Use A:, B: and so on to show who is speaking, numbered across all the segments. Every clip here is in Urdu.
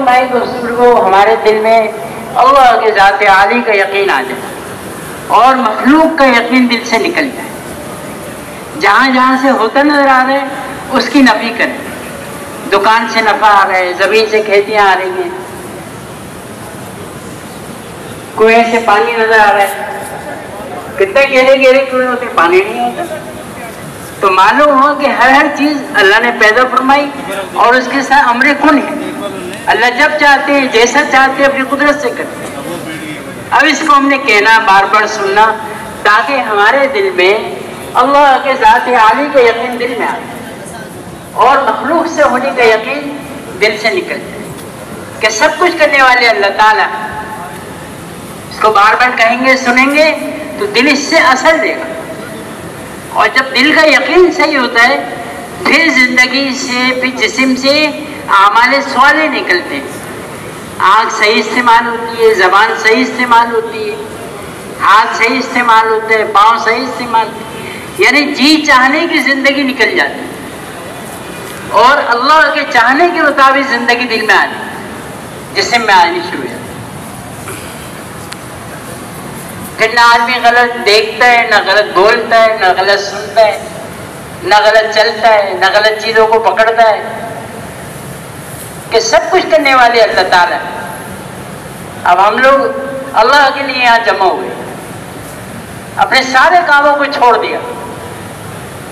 A: محترم بھائی بزرگوں، ہمارے دل میں اللہ کے ذات عالی کا یقین آ جائے اور مخلوق کا یقین دل سے نکل جائے، جہاں جہاں سے ہوتا نظر آ رہا ہے اس کی نفی کریں۔ دکان سے نفع آ رہا ہے، زمین سے کھیتیاں آ رہی ہیں، کنویں سے پانی نظر آ رہا ہے، کتنے گہرے گہرے کنویں ہوتے پانی نہیں ہوتا، تو معلوم ہو کہ ہر چیز اللہ نے پیدا فرمائی اور اس کے ساتھ امر کن ہے۔ اللہ جب چاہتے ہیں جیسا چاہتے ہیں اپنی قدرت سے کرتے ہیں۔ اب اس کو ہم نے کہنا، بار بار سننا، تاکہ ہمارے دل میں اللہ کے ذات عالی کا یقین دل میں آئے اور مخلوق سے ہونے کا یقین دل سے نکل جائے کہ سب کچھ کرنے والے اللہ تعالیٰ۔ اس کو بار بار کہیں گے، سنیں گے تو دل اس سے اثر دے گا، اور جب دل کا یقین صحیح ہوتا ہے پھر زندگی سے، پھر جسم سے اعمال صالح نکلتے ہیں۔ آنکھ صحیح استعمال ہوتی ہے، زبان صحیح استعمال ہوتی ہے، ہاتھ صحیح استعمال ہوتے ہیں، پاؤں صحیح استعمال ہوتے ہیں، یعنی جی چاہنے کی زندگی نکل جاتی ہے اور اللہ کے چاہنے کے مطابق زندگی دل میں آنی، جسم میں آنی شروع ہے۔ پھر نہ آدمی غلط دیکھتا ہے، نہ غلط بولتا ہے، نہ غلط سنتا ہے، نہ غلط چلتا ہے، نہ غلط چیزوں کو پکڑتا ہے، کہ سب کچھ کرنے والے اللہ تعالیٰ ہے۔ اب ہم لوگ اللہ کے لیے یہاں جمع ہوئے، اپنے سارے کاموں کو چھوڑ دیا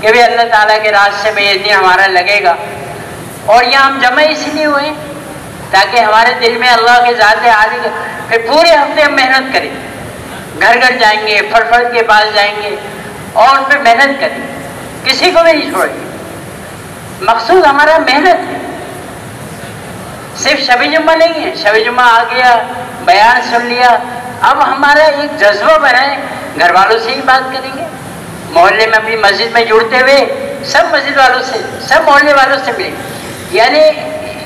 A: کہ بھی اللہ تعالیٰ کے راستے میں یہ دن ہمارا لگے گا، اور یہاں ہم جمع اس لیے ہوئے تاکہ ہمارے دل میں اللہ کے ذات عالی کا، پھر پورے ہفتے ہم محنت کریں، گھر گھر جائیں گے، فرد فرد کے پاس جائیں گے اور ان پہ محنت کریں، کسی کو بھی نہیں چھوڑیں گے۔ مقصود ہمارا محنت ہے، صرف شب جمعہ نہیں ہے۔ شب جمعہ آ گیا، بیان سن لیا، اب ہمارا ایک جذبہ بنا ہے، گھر والوں سے ہی بات کریں گے، محلے میں اپنی مسجد میں جڑتے ہوئے سب مسجد والوں سے، سب محلے والوں سے ملیں، یعنی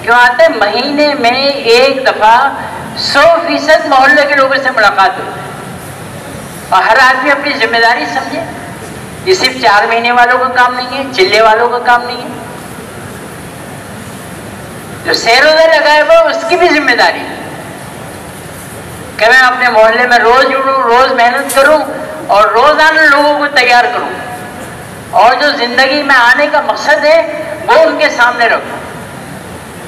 A: کیوں آتا ہے مہینے میں ایک دفعہ 100% محلے کے لوگوں سے ملاقات ہوتی ہے، اور ہر آدمی اپنی ذمہ داری سمجھے۔ یہ صرف 4 مہینے والوں کا کام نہیں ہے، چلے والوں کا کام نہیں ہے، جو سیر روزہ لگائے وہ اس کی بھی ذمہ داری ہے کہ میں اپنے محلے میں روز جڑوں، روز محنت کروں اور روزانہ لوگوں کو تیار کروں، اور جو زندگی میں آنے کا مقصد ہے وہ ان کے سامنے رکھوں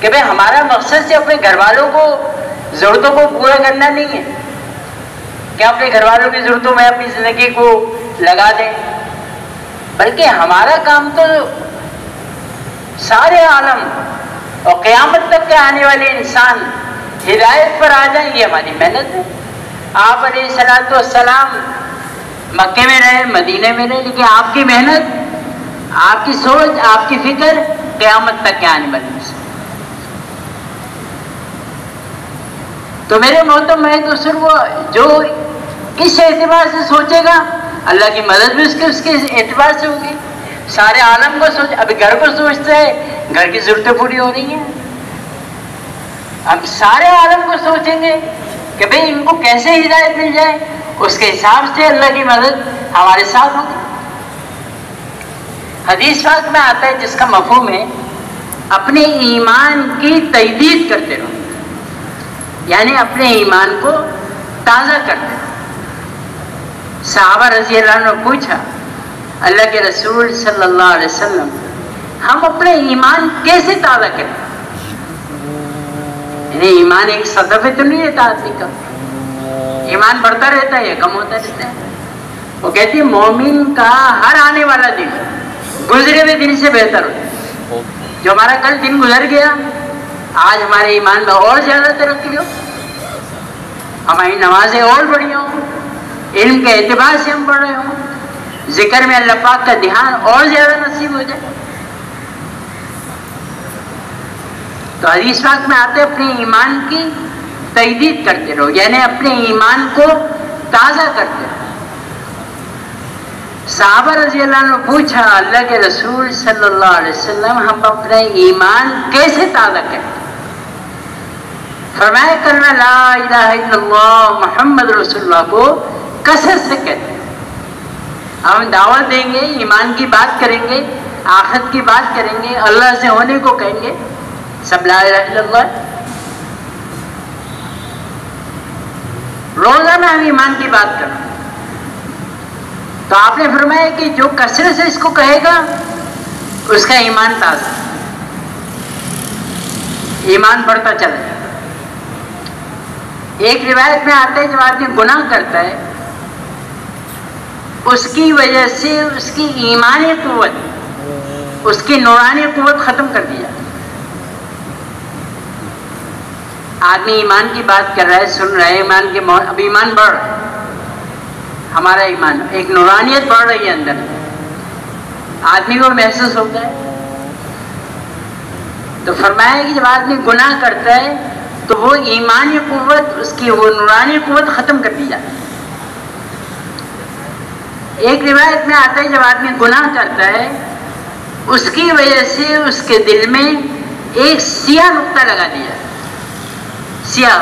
A: کہ بھئی ہمارا مقصد سے اپنے گھر والوں کو ضرورتوں کو پورا کرنا نہیں ہے کہ اپنے گھر والوں کی ضرورتوں میں اپنی زندگی کو لگا دیں، بلکہ ہمارا کام تو سارے عالم اور قیامت تک کے آنے والے انسان ہدایت پر آ جائیں، یہ ہماری محنت ہے۔ آپ علیہ الصلوۃ والسلام مکے میں رہے، مدینے میں رہے، لیکن آپ کی محنت، آپ کی سوچ، آپ کی فکر قیامت تک کے آنے والے انسان۔ تو میرے محترم ہے تو صرف وہ جو کس اعتبار سے سوچے گا، اللہ کی مدد بھی اس کے اعتبار سے ہوگی۔ سارے عالم کو سوچ، ابھی گھر کو سوچتے ہیں، گھر کی ضرورتیں پوری ہو رہی ہیں، ہم سارے عالم کو سوچیں گے کہ بھئی ان کو کیسے ہدایت مل جائے، اس کے حساب سے اللہ کی مدد ہمارے ساتھ ہوگی۔ حدیث پاک میں آتا ہے جس کا مفہوم ہے اپنے ایمان کی تجدید کرتے رہو، یعنی اپنے ایمان کو تازہ کرتے رہو۔ صحابہ رضی اللہ عنہ نے پوچھا اللہ کے رسول صلی اللہ علیہ وسلم، ہم اپنے ایمان کیسے تازہ کریں؟ یعنی ایمان ایک صدفے تو نہیں رہتا آدمی کا، ایمان بڑھتا رہتا ہے یا کم ہوتا رہتا ہے۔ وہ کہتی ہے مومن کا ہر آنے والا دن گزرے ہوئے دن سے بہتر ہوتا ہے۔ جو ہمارا کل دن گزر گیا، آج ہمارے ایمان میں اور زیادہ ترقی ہو، ہماری نمازیں اور بڑھی ہوں، علم کے اعتبار سے ہم پڑھ رہے ہوں، ذکر میں اللہ پاک کا دھیان اور زیادہ نصیب ہو جائے۔ تو حدیث پاک میں آتے اپنے ایمان کی تجدید کرتے رہو، یعنی اپنے ایمان کو تازہ کرتے رہو۔ صحابہ رضی اللہ عنہ نے پوچھا اللہ کے رسول صلی اللہ علیہ وسلم، ہم اپنے ایمان کیسے تازہ کریں؟ فرمایا کرنا لا الہ الا اللہ محمد رسول اللہ کو کثرت سے کہتے ہیں۔ ہم دعوت دیں گے، ایمان کی بات کریں گے، آخرت کی بات کریں گے، اللہ سے ہونے کو کہیں گے، سب لا الہ الا اللہ، روزانہ ہم ایمان کی بات کریں. تو آپ نے فرمایا کہ جو کثرت سے اس کو کہے گا اس کا ایمان تازہ، ایمان بڑھتا چلا جائے. ایک روایت میں آتا ہے جب آدمی گناہ کرتا ہے اس کی وجہ سے اس کی ایمانی قوت، اس کی نورانی قوت ختم کر دیا. آدمی ایمان کی بات کر رہا ہے، سن رہا ہے، ایمان کے اب ایمان بڑھ رہا ہے، ہمارا ایمان ایک نورانیت بڑھ رہی ہے اندر، آدمی کو محسوس ہوتا ہے. تو فرمایا کہ جب آدمی گناہ کرتا ہے تو وہ ایمانی قوت، اس کی وہ نورانی قوت ختم کر دی جاتی ہے. ایک روایت میں آتا ہے جب آدمی گناہ کرتا ہے اس کی وجہ سے اس کے دل میں ایک سیاہ نقطہ لگا دیا، سیاہ.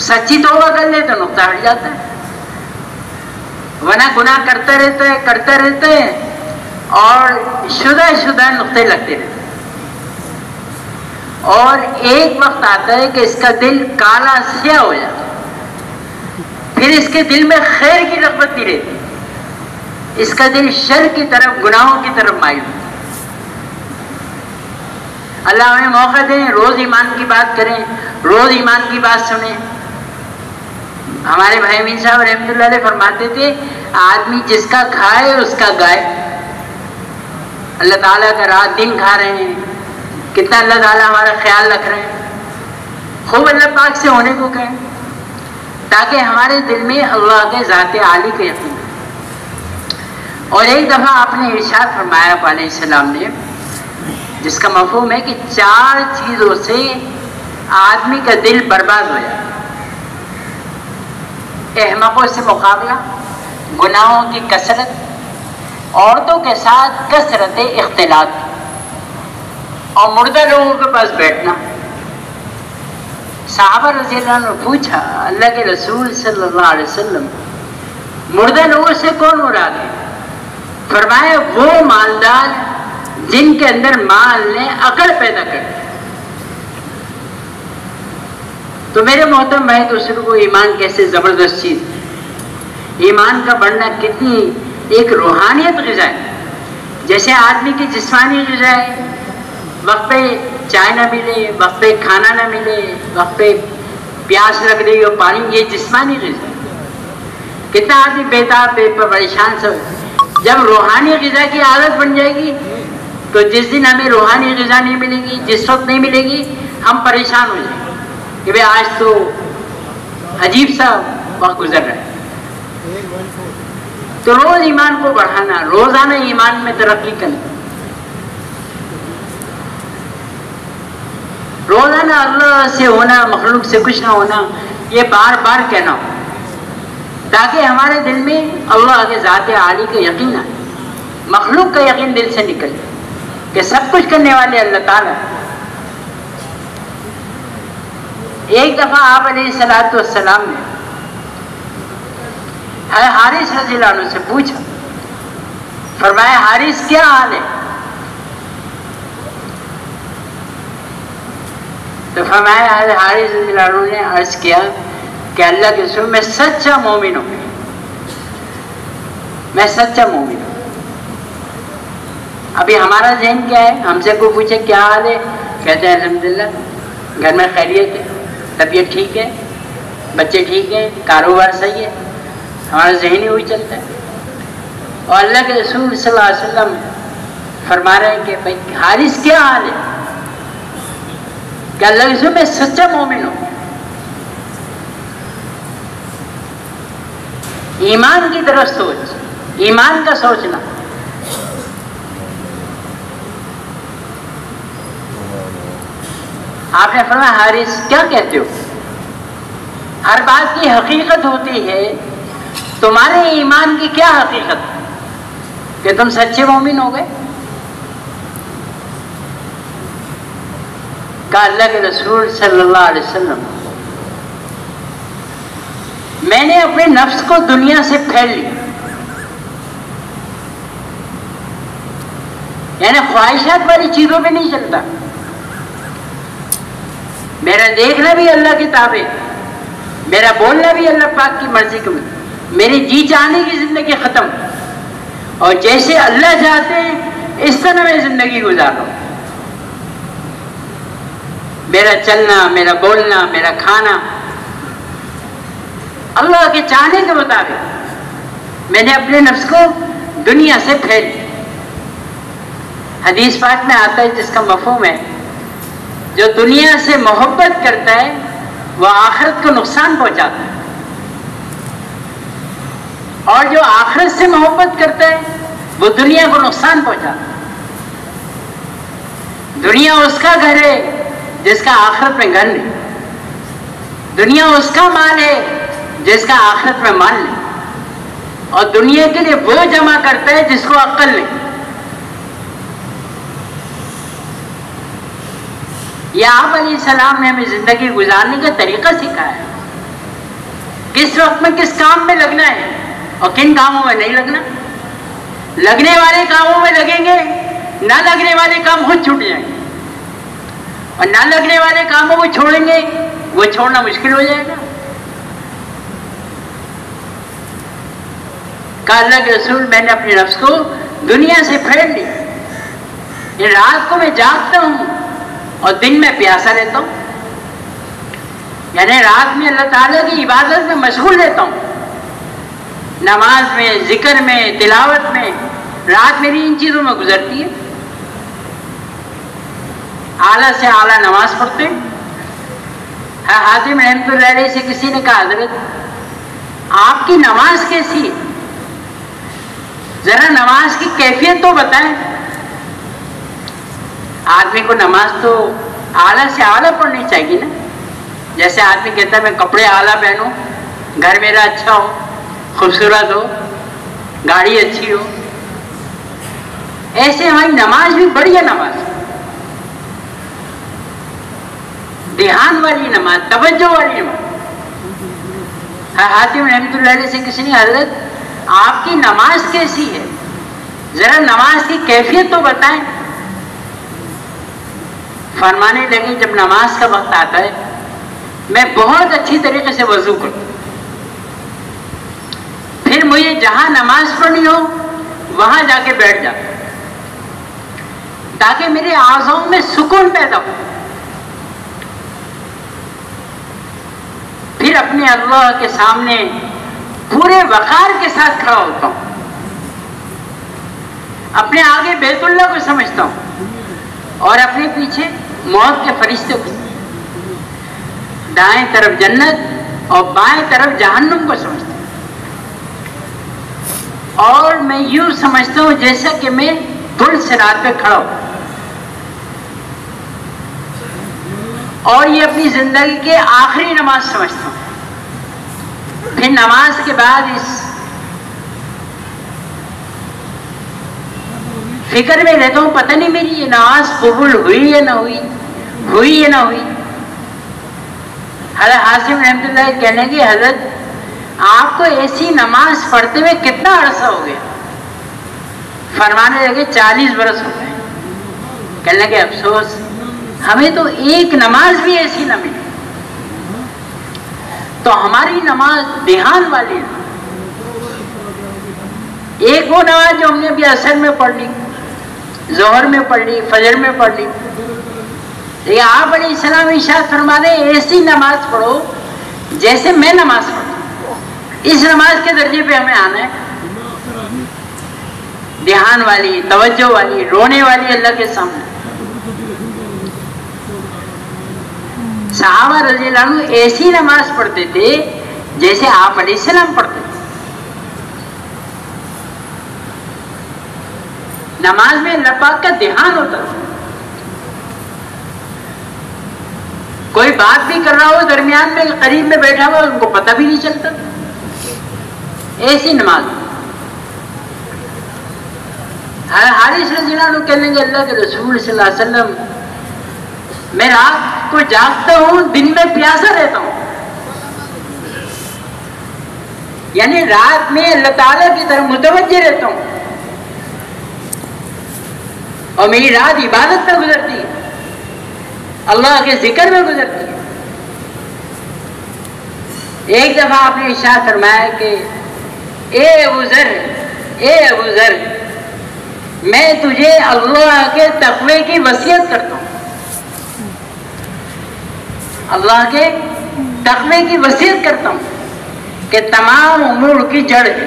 A: سچی توبہ کر لے تو نقطہ ہٹ جاتا ہے، ورنہ گناہ کرتا رہتا ہے اور شدہ نقطے لگتے رہتے. اور ایک وقت آتا ہے کہ اس کا دل کالا سیاہ ہو جاتا ہے، پھر اس کے دل میں خیر کی رغبت نہیں رہتی، اس کا دل شر کی طرف، گناہوں کی طرف مائل. اللہ ہمیں موقع دیں، روز ایمان کی بات کریں، روز ایمان کی بات سنیں. ہمارے بھائی امین صاحب رحمۃ اللہ علیہ فرماتے تھے آدمی جس کا کھائے اس کا گائے. اللہ تعالیٰ کا رات دن کھا رہے ہیں، کتنا اللہ تعالیٰ ہمارا خیال رکھ رہے ہیں. خوب اللہ پاک سے ہونے کو کہیں تاکہ ہمارے دل میں اللہ کے ذات عالی کا یقین. اور ایک دفعہ آپ نے ارشاد فرمایا علیہ السلام نے، جس کا مفہوم ہے کہ 4 چیزوں سے آدمی کا دل برباد ہو جائے. احمقوں سے مقابلہ، گناہوں کی کثرت، عورتوں کے ساتھ کثرت اختلاط، اور مردہ لوگوں کے پاس بیٹھنا. صحابہ رضی اللہ عنہ نے پوچھا اللہ کے رسول صلی اللہ علیہ وسلم مردہ لوگوں سے کون مراد ہے؟ فرمایا وہ مالدار جن کے اندر مال نے عقل پیدا کر دی. تو میرے محترم بھائی دوسروں کو ایمان کیسے زبردست چیز، ایمان کا بڑھنا کتنی ایک روحانیت غذا ہے. جیسے آدمی کی جسمانی غذا ہے، وقت پہ چائے نہ ملے، وقت پہ کھانا نہ ملے، وقت پہ پیاس لگ رہی ہو پانی، یہ جسمانی غذا ہے. کتنا آدمی بیتاب پریشان سب. جب روحانی غذا کی عادت بن جائے گی تو جس دن ہمیں روحانی غذا نہیں ملے گی، جس وقت نہیں ملے گی، ہم پریشان ہو جائیں گے کہ بھئی آج تو عجیب سا وقت گزر رہا ہے. تو روز ایمان کو بڑھانا، روزانہ ایمان میں ترقی کرنا، روزانہ اللہ سے ہونا، مخلوق سے کچھ نہ ہونا، یہ بار بار کہنا ہو تاکہ ہمارے دل میں اللہ کے ذات عالی کا یقین آئے، مخلوق کا یقین دل سے نکل جائے کہ سب کچھ کرنے والے اللہ تعالیٰ. ایک دفعہ آپ علیہ السلام نے حارث رضی اللہ عنہ سے پوچھا، فرمایا حارث کیا حال ہے؟ تو فرمایا حارث رضی اللہ عنہ نے عرض کیا کہ اللہ کے رسول میں سچا مومن ہوں، میں سچا مومن ہوں. ابھی ہمارا ذہن کیا ہے؟ ہم سے کوئی پوچھے کیا حال ہے، کہتے ہیں الحمدللہ، گھر میں خیریت ہے، طبیعت ٹھیک ہے، بچے ٹھیک ہیں، کاروبار صحیح ہے. ہمارا ذہن ہی وہی چلتا ہے. اور اللہ کے رسول صلی اللہ علیہ وسلم فرما رہے ہیں کہ بھائی حارث کیا حال ہے؟ کہ اللہ کے رسول میں سچا مومن ہوں. ایمان کی طرف سوچ، ایمان کا سوچنا. آپ نے فرمایا حارث کیا کہتے ہو؟ ہر بات کی حقیقت ہوتی ہے، تمہارے ایمان کی کیا حقیقت کہ تم سچے مومن ہو گئے؟ کہا اللہ کے رسول صلی اللہ علیہ وسلم میں نے اپنے نفس کو دنیا سے پھیل لیا، یعنی خواہشات والی چیزوں پہ نہیں چلتا. میرا دیکھنا بھی اللہ کی تابع، میرا بولنا بھی اللہ پاک کی مرضی کے مطابق، میری جی چاہنے کی زندگی ختم، اور جیسے اللہ چاہتے ہیں اس طرح میں زندگی گزار رہا ہوں۔ میرا چلنا، میرا بولنا، میرا کھانا اللہ کے چاہنے کے مطابق میں نے اپنے نفس کو دنیا سے پھیر دیا۔ حدیث پاک میں آتا ہے جس کا مفہوم ہے جو دنیا سے محبت کرتا ہے وہ آخرت کو نقصان پہنچاتا ہے، اور جو آخرت سے محبت کرتا ہے وہ دنیا کو نقصان پہنچاتا ہے۔ دنیا اس کا گھر ہے جس کا آخرت میں گھر نہیں، دنیا اس کا مال ہے جس کا آخرت میں مال نہیں، اور دنیا کے لیے وہ جمع کرتا ہے جس کو عقل نہیں۔ یہ آپ علیہ السلام نے ہمیں زندگی گزارنے کا طریقہ سکھایا ہے، کس وقت میں کس کام میں لگنا ہے اور کن کاموں میں نہیں لگنا۔ لگنے والے کاموں میں لگیں گے، نہ لگنے والے کام خود چھوٹ جائیں گے، اور نہ لگنے والے کاموں کو چھوڑیں گے وہ چھوڑنا مشکل ہو جائے گا۔ کہا اللہ کے رسول میں نے اپنے نفس کو دنیا سے پھیر لیا، یہ رات کو میں جاگتا ہوں اور دن میں پیاسا رہتا ہوں، یعنی رات میں اللہ تعالیٰ کی عبادت میں مشغول رہتا ہوں، نماز میں، ذکر میں، تلاوت میں، رات میری ان چیزوں میں گزرتی ہے۔ اعلیٰ سے اعلیٰ نماز پڑھتے ہیں۔ حاتم رحمۃ اللہ علیہ سے کسی نے کہا حضرت آپ کی نماز کیسی ہے، ذرا نماز کی کیفیت تو بتائیں۔ آدمی کو نماز تو اعلیٰ سے اعلیٰ پڑھنی چاہیے نا، جیسے آدمی کہتا ہے میں کپڑے اعلیٰ پہنوں، گھر میرا اچھا ہو، خوبصورت ہو، گاڑی اچھی ہو، ایسے ہماری نماز بھی بڑھیا نماز، دھیان والی نماز، توجہ والی نماز۔ حاتم رحمۃ اللہ علیہ سے کسی نے حضرت آپ کی نماز کیسی ہے، ذرا نماز کی کیفیت تو بتائیں۔ فرمانے لگے جب نماز کا وقت آتا ہے میں بہت اچھی طریقے سے وضو کرتا ہوں، پھر مجھے جہاں نماز پڑھنی ہو وہاں جا کے بیٹھ جاتا ہوں تاکہ میرے اعضاء میں سکون پیدا ہو، پھر اپنے اللہ کے سامنے پورے وقار کے ساتھ کھڑا ہوتا ہوں، اپنے آگے بیت اللہ کو سمجھتا ہوں اور اپنے پیچھے موت کے فرشتے کو، دائیں طرف جنت اور بائیں طرف جہنم کو سمجھتا ہوں، اور میں یوں سمجھتا ہوں جیسا کہ میں پل صراط پہ کھڑا ہوں، اور یہ اپنی زندگی کے آخری نماز سمجھتا ہوں۔ پھر نماز کے بعد اس فکر میں رہتا ہوں پتہ نہیں میری یہ نماز قبول ہوئی یا نہ ہوئی، ہوئی یا نہ ہوئی۔ حضرت حاتم رحمۃ اللہ کہنے لگے حضرت آپ کو ایسی نماز پڑھتے ہوئے کتنا عرصہ ہو گیا؟ فرمانے لگے 40 برس ہو گئے۔ کہنے لگے افسوس ہمیں تو ایک نماز بھی ایسی نہ ملی، تو ہماری نماز دھیان والی ہے، ایک وہ نماز جو ہم نے ابھی عصر میں پڑھ لی، ظہر میں پڑھ لی، فجر میں پڑھ لی، لیکن آپ علیہ السلام ارشاد فرما رہے ہیں ایسی نماز پڑھو جیسے میں نماز پڑھوں، اس نماز کے درجے پہ ہمیں آنا ہے، دھیان والی، توجہ والی، رونے والی اللہ کے سامنے۔ صحابہ رضی اللہ عنہ ایسی نماز پڑھتے تھے جیسے آپ علیہ السلام پڑھتے تھے۔ نماز میں اللہ پاک کا دھیان ہوتا تھا، کوئی بات بھی کر رہا ہو درمیان میں قریب میں بیٹھا ہوا ان کو پتہ بھی نہیں چلتا، ایسی نماز۔ حارث رضی اللہ عنہ کہنے لگے اللہ کے رسول صلی اللہ علیہ وسلم میں رات کو جاگتا ہوں، دن میں پیاسا رہتا ہوں، یعنی رات میں اللہ تعالیٰ کی طرف متوجہ رہتا ہوں اور میری رات عبادت میں گزرتی ہے، اللہ کے ذکر میں گزرتی ہے۔ ایک دفعہ آپ نے ارشاد فرمایا کہ اے ابو ذر میں تجھے اللہ کے تقوی کی وصیت کرتا ہوں، اللہ کے تقوی کی وصیت کرتا ہوں کہ تمام امور کی جڑ ہے،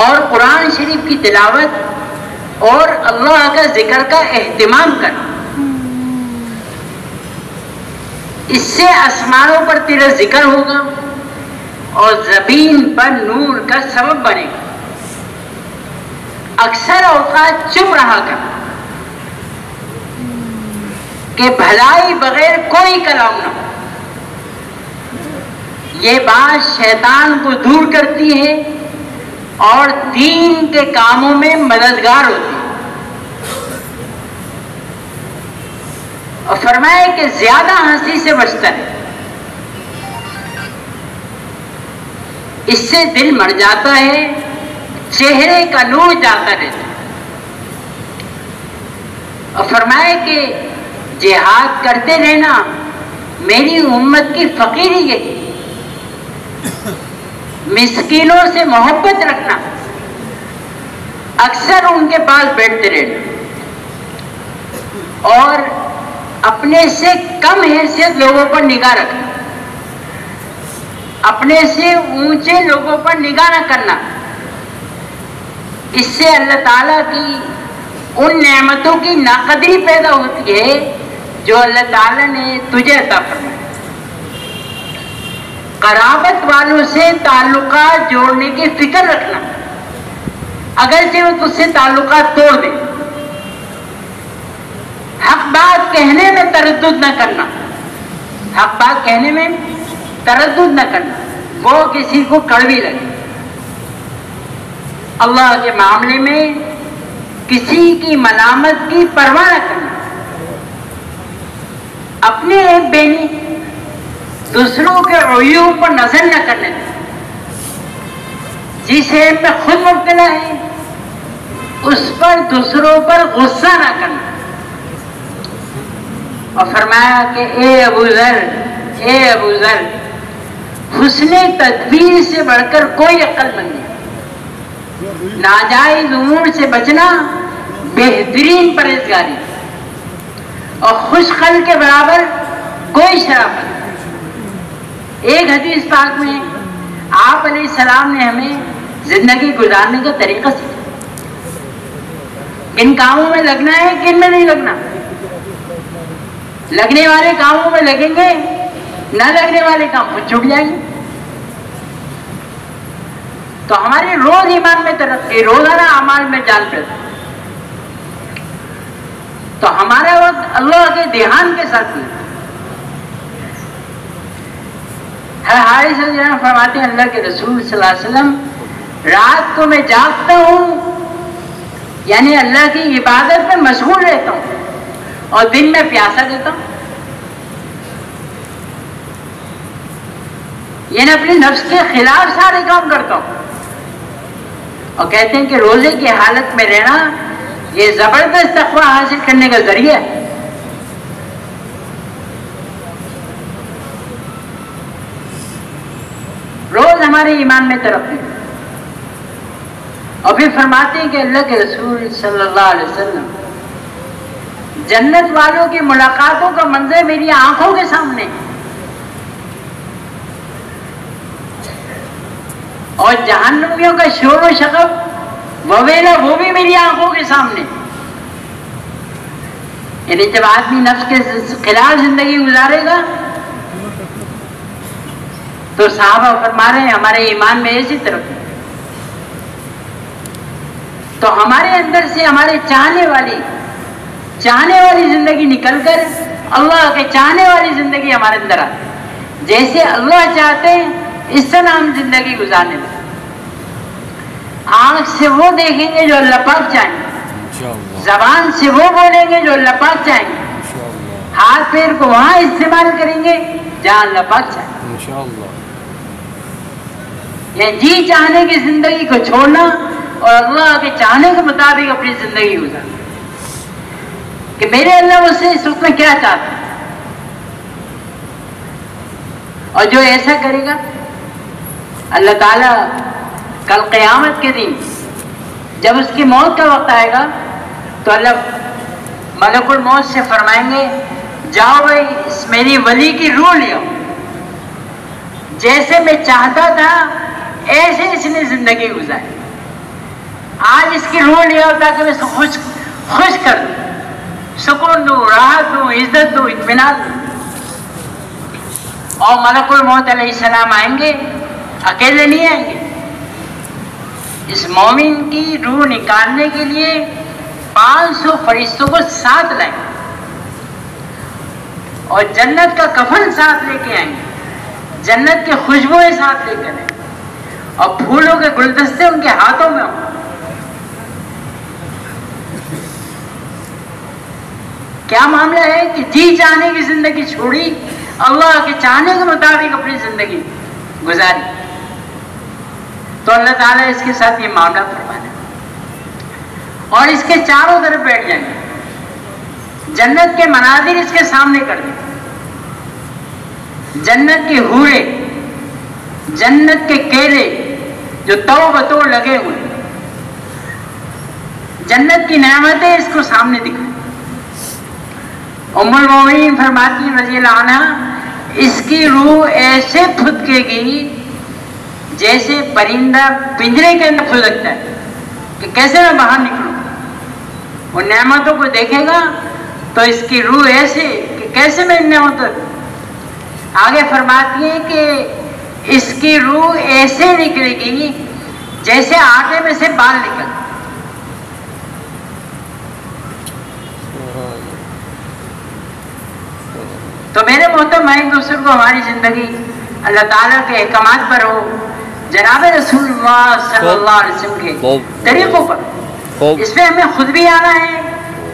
A: اور قرآن شریف کی تلاوت اور اللہ کا ذکر کا اہتمام کر، اس سے آسمانوں پر تیرا ذکر ہوگا اور زمین پر نور کا سبب بنے گا۔ اکثر اوقات چپ رہا کر کہ بھلائی بغیر کوئی کلام نہ ہو، یہ بات شیطان کو دور کرتی ہے اور دین کے کاموں میں مددگار ہوتی ہے۔ اور فرمائے کہ زیادہ ہنسی سے بچتا ہے، اس سے دل مر جاتا ہے، چہرے کا نور جاتا رہتا ہے۔ اور فرمائے کہ جہاد کرتے رہنا میری امت کی فقیری یہی، مسکینوں سے محبت رکھنا، اکثر ان کے پاس بیٹھتے رہنا، اور اپنے سے کم حیثیت لوگوں پر نگاہ رکھنا، اپنے سے اونچے لوگوں پر نگاہ نہ کرنا۔ اس سے اللہ تعالیٰ کی ان نعمتوں کی ناقدری پیدا ہوتی ہے جو اللہ تعالیٰ نے تجھے عطا فرمایا۔ قرابت والوں سے تعلقات جوڑنے کی فکر رکھنا، اگرچہ وہ تجھ سے تعلقات توڑ دیں۔ حق بات کہنے میں تردد نہ کرنا، حق بات کہنے میں تردد نہ کرنا، وہ کسی کو کڑوی لگے۔ اللہ کے معاملے میں کسی کی ملامت کی پرواہ نہ کرنا، اپنے ایک بینی دوسروں کے عیوب پر نظر نہ کرنے دیں، جس عیب میں خود مبتلا ہے اس پر دوسروں پر غصہ نہ کرنا۔ اور فرمایا کہ اے ابو ذر حسن تدبیر سے بڑھ کر کوئی عقل مند نہیں، ناجائز امور سے بچنا بہترین پرہیزگاری، اور خوش خل کے برابر کوئی شرافت نہیں۔ ایک حدیث پاک میں آپ علیہ السلام نے ہمیں زندگی گزارنے کا طریقہ سکھایا، کن کاموں میں لگنا ہے کن میں نہیں لگنا، لگنے والے کاموں میں لگیں گے، نہ لگنے والے کام خود چھوٹ جائیں گے۔ تو ہماری روز ایمان میں ترقی، روزانہ اعمال میں جان پیدا، تو ہمارا وقت اللہ کے دھیان کے ساتھ نہیں۔ حارث رضی اللہ عنہ فرماتے ہیں اللہ کے رسول صلی اللہ علیہ وسلم رات کو میں جاگتا ہوں، یعنی اللہ کی عبادت میں مشغول رہتا ہوں، اور دن میں پیاسا دیتا ہوں، یعنی اپنے نفس کے خلاف سارے کام کرتا ہوں۔ اور کہتے ہیں کہ روزے کی حالت میں رہنا یہ زبردست تقوی حاصل کرنے کا ذریعہ ہے۔ روز ہمارے ایمان میں ترقی، اور پھر فرماتے ہیں کہ اللہ کے رسول صلی اللہ علیہ وسلم جنت والوں کی ملاقاتوں کا منظر میری آنکھوں کے سامنے، اور جہنمیوں کا شور و شغب وویلا وہ بھی میری آنکھوں کے سامنے۔ یعنی جب آدمی نفس کے خلاف زندگی گزارے گا تو صحابہ فرما رہے ہیں ہمارے ایمان میں ایسی طرف، تو ہمارے اندر سے ہمارے چاہنے والی زندگی نکل کر اللہ کے چاہنے والی زندگی ہمارے اندر آتی، جیسے اللہ چاہتے ہیں اس طرح ہم زندگی گزارنے میں۔ آنکھ سے وہ دیکھیں گے جو اللہ پاک چاہیں گے، زبان سے وہ بولیں گے جو اللہ پاک چاہیں گے، ہاتھ پیر کو وہاں استعمال کریں گے جہاں اللہ پاک چاہیں گے۔ یعنی جی چاہنے کی زندگی کو چھوڑنا اور اللہ کے چاہنے کے مطابق اپنی زندگی گزارنا، کہ میرے اللہ مجھ سے اس وقت میں کیا چاہتا ہے۔ اور جو ایسا کرے گا اللہ تعالیٰ کل قیامت کے دن جب اس کی موت کا وقت آئے گا تو اللہ ملک الموت سے فرمائیں گے جاؤ بھائی اس میری ولی کی روح لے آؤ، جیسے میں چاہتا تھا ایسے اس نے زندگی گزاری، آج اس کی روح لے آؤ تاکہ میں اس کو خوش کر دوں، سکون دوں، راحت دوں، عزت دوں، اطمینان دوں۔ اور ملک الموت علیہ السلام آئیں گے، اکیلے نہیں آئیں گے، اس مومن کی روح نکالنے کے لیے 500 فرشتوں کو ساتھ لائیں گے اور جنت کا کفن ساتھ لے کے آئیں گے، جنت کی خوشبوئیں ساتھ لے کر آئیں گے اور پھولوں کے گلدستے ان کے ہاتھوں میں ہوں۔ کیا معاملہ ہے کہ جی چاہنے کی زندگی چھوڑی، اللہ کے چاہنے کے مطابق اپنی زندگی گزاری، تو اللہ تعالیٰ اس کے ساتھ یہ معاملہ فرمانا اور اس کے چاروں طرف بیٹھ جائیں گے، جنت کے مناظر اس کے سامنے کر دیں، جنت کے حورے، جنت کے کیلے جو تو بتو لگے ہوئے، جنت کی نعمتیں اس کو سامنے دکھائیں۔ ام المومنین فرماتی ہیں رضی اللہ عنہ اس کی روح ایسے پھدکے گی جیسے پرندہ پنجرے کے اندر پھدکتا ہے کہ کیسے میں باہر نکلوں، وہ نعمتوں کو دیکھے گا تو اس کی روح ایسے کہ کیسے میں ان نعمتوں، آگے فرماتی ہے کہ اس کی روح ایسے نکلے گی جیسے آٹے میں سے بال نکل۔ تو میرے محترم بھائی دوستوں کو ہماری زندگی اللہ تعالیٰ کے احکامات پر ہو، جناب رسول اللہ صلی اللہ علیہ وسلم کے طریقوں پر، اس میں ہمیں خود بھی آنا ہے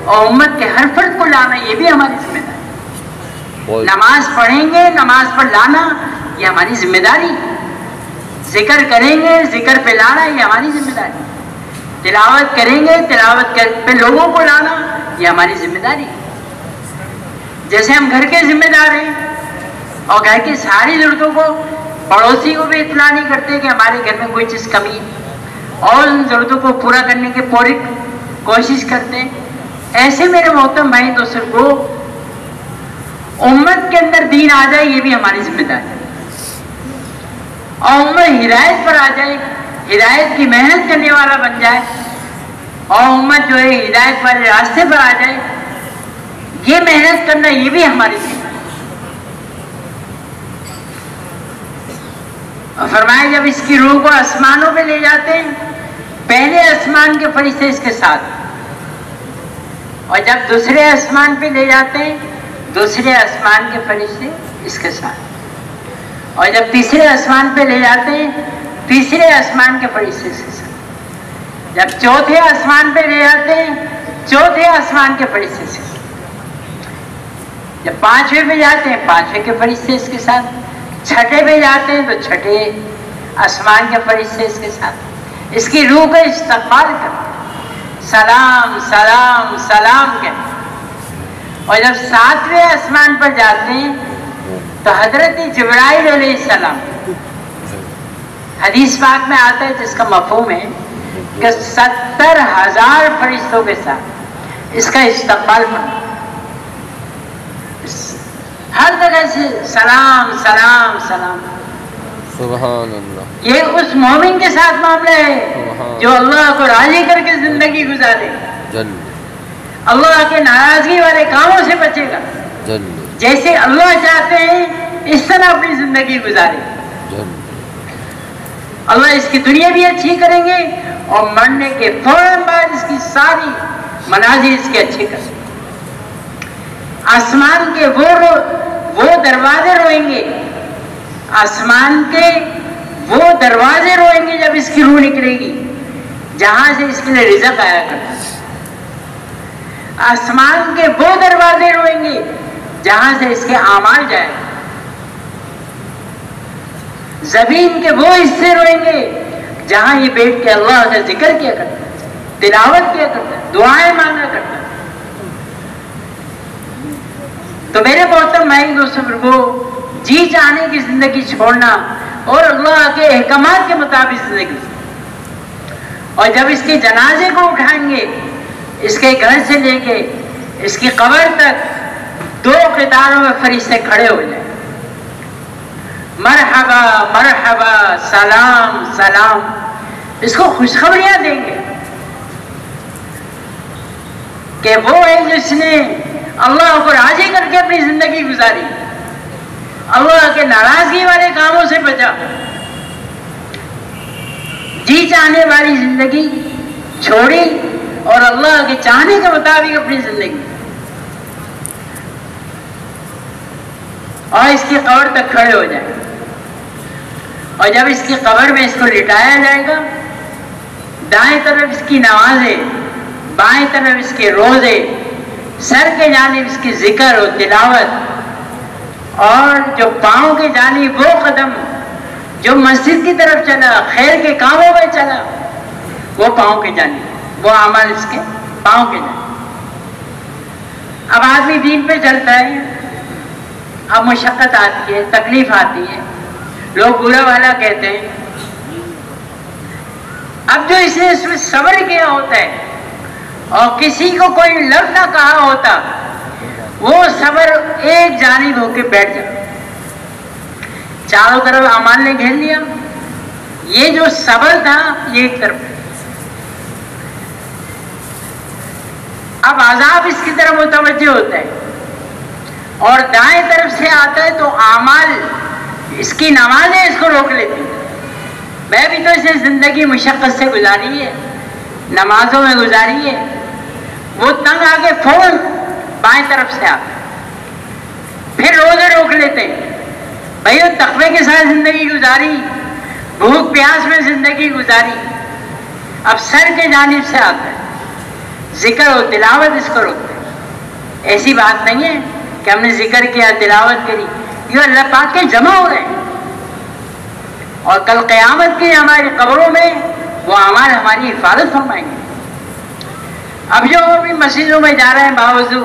A: اور امت کے ہر فرد کو لانا، یہ بھی ہماری ذمہ داری۔ نماز پڑھیں گے، نماز پر لانا یہ ہماری ذمہ داری، ذکر کریں گے، ذکر پہ لانا یہ ہماری ذمہ داری، تلاوت کریں گے، تلاوت پہ لوگوں کو لانا یہ ہماری ذمہ داری۔ جیسے ہم گھر کے ذمہ دار ہیں اور گھر کی ساری ضرورتوں کو پڑوسی کو بھی اطلاع نہیں کرتے کہ ہمارے گھر میں کوئی چیز کمی ہے اور ان ضرورتوں کو پورا کرنے کی پوری کوشش کرتے ہیں، ایسے میرے محترم بھائی دوستوں کو امت کے اندر دین آ جائے یہ بھی ہماری ذمہ داری ہے اور امت ہدایت پر آ جائے، ہدایت کی محنت کرنے والا بن جائے اور امت جو ہے ہدایت والے راستے پر آ جائے، یہ محنت کرنا یہ بھی ہماری ذمہ داری ہے۔ اور فرمایا جب اس کی روح کو آسمانوں پہ لے جاتے ہیں، پہلے آسمان کے فرشتے اس کے ساتھ، اور جب دوسرے آسمان پہ لے جاتے ہیں دوسرے آسمان کے فرشتے اس کے ساتھ، اور جب تیسرے آسمان پہ لے جاتے ہیں تیسرے آسمان کے فرشتے اس کے ساتھ، جب چوتھے آسمان پہ لے جاتے ہیں چوتھے آسمان کے فرشتے اس کے ساتھ، جب پانچویں پہ جاتے ہیں پانچویں کے فرشتے اس کے ساتھ، چھٹے پہ جاتے ہیں تو چھٹے آسمان کے فرشتے اس کے ساتھ، اس کی روح کا استقبال کرتے ہیں، سلام سلام سلام کہتے ہیں، اور جب ساتویں آسمان پر جاتے ہیں تو حضرت جبرائیل علیہ السلام، حدیث پاک میں آتا ہے جس کا مفہوم ہے کہ 70,000 فرشتوں کے ساتھ اس کا استقبال کرتے ہیں، ہر طرح سے سلام سلام سلام۔
B: سبحان اللہ،
A: یہ اس مومن کے ساتھ معاملہ ہے جو اللہ کو راضی کر کے زندگی گزارے، اللہ کے ناراضگی والے کاموں سے بچے گا، جیسے اللہ چاہتے ہیں اس طرح اپنی زندگی گزارے، اللہ اس کی دنیا بھی اچھی کریں گے اور مرنے کے فوراً بعد اس کی ساری مناظر اس کے اچھے کریں گے۔ آسمان کے وہ دروازے روئیں گے، آسمان کے وہ دروازے روئیں گے جب اس کی روح نکلے گی جہاں سے اس کے لیے رزق آیا کرتا ہے، آسمان کے وہ دروازے روئیں گے جہاں سے اس کے اعمال جائیں، زمین کے وہ حصے روئیں گے جہاں یہ بیٹھ کے اللہ کا ذکر کیا کرتا ہے، تلاوت کیا کرتا ہے، دعائیں مانگا کرتا ہے۔ تو میرے محترم بھائی دوستوں کو جی چاہنے کی زندگی چھوڑنا اور اللہ کے احکامات کے مطابق زندگی. اور جب اس کے جنازے کو اٹھائیں گے اس کے گھر سے لے کے اس کی قبر تک 2 قطاروں میں فرشتے کھڑے ہو جائیں. مرحبا مرحبا سلام سلام، اس کو خوشخبریاں دیں گے کہ وہ ہے جس نے اللہ کو راضی کر کے اپنی زندگی گزاری، اللہ کے ناراضگی والے کاموں سے بچا، جی چاہنے والی زندگی چھوڑی اور اللہ کے چاہنے کے مطابق اپنی زندگی. اور اس کی قبر تک کھڑے ہو جائیں. اور جب اس کی قبر میں اس کو لٹایا جائے گا، دائیں طرف اس کی نمازیں، بائیں طرف اس کے روزے، سر کے جانب اس کی ذکر و تلاوت، اور جو پاؤں کے جانب وہ قدم جو مسجد کی طرف چلا، خیر کے کاموں میں چلا، وہ پاؤں کے جانب، وہ عمل اس کے پاؤں کے جانب. اب آدمی دین پہ چلتا ہے، اب مشقت آتی ہے، تکلیف آتی ہے، لوگ برا بھلا کہتے ہیں. اب جو اس میں صبر کیا ہوتا ہے اور کسی کو کوئی لفظ نہ کہا ہوتا، وہ صبر ایک جانب ہو کے بیٹھ جاتا. چاروں طرف اعمال نے گھیر لیا، یہ جو صبر تھا یہ ایک طرف. اب عذاب اس کی طرف متوجہ ہوتا ہے اور دائیں طرف سے آتا ہے تو اعمال اس کی نمازیں اس کو روک لیتی. میں بھی تو اسے زندگی مشقت سے گزاری ہے، نمازوں میں گزاری ہے. وہ تنگ آگے فوراً بائیں طرف سے آتا، پھر روزے روک لیتے ہیں. بھائی وہ تقوی کے ساتھ زندگی گزاری، بھوک پیاس میں زندگی گزاری، اب سر کے جانب سے آتا ہے، ذکر و تلاوت اس کو روکتے ہیں. ایسی بات نہیں ہے کہ ہم نے ذکر کیا، تلاوت کری، یہ اللہ پاک کے جمع ہو رہے ہیں اور کل قیامت کی ہماری قبروں میں وہ اعمال ہماری حفاظت فرمائیں گے. اب جو بھی مسجدوں میں جا رہے ہیں باوضو،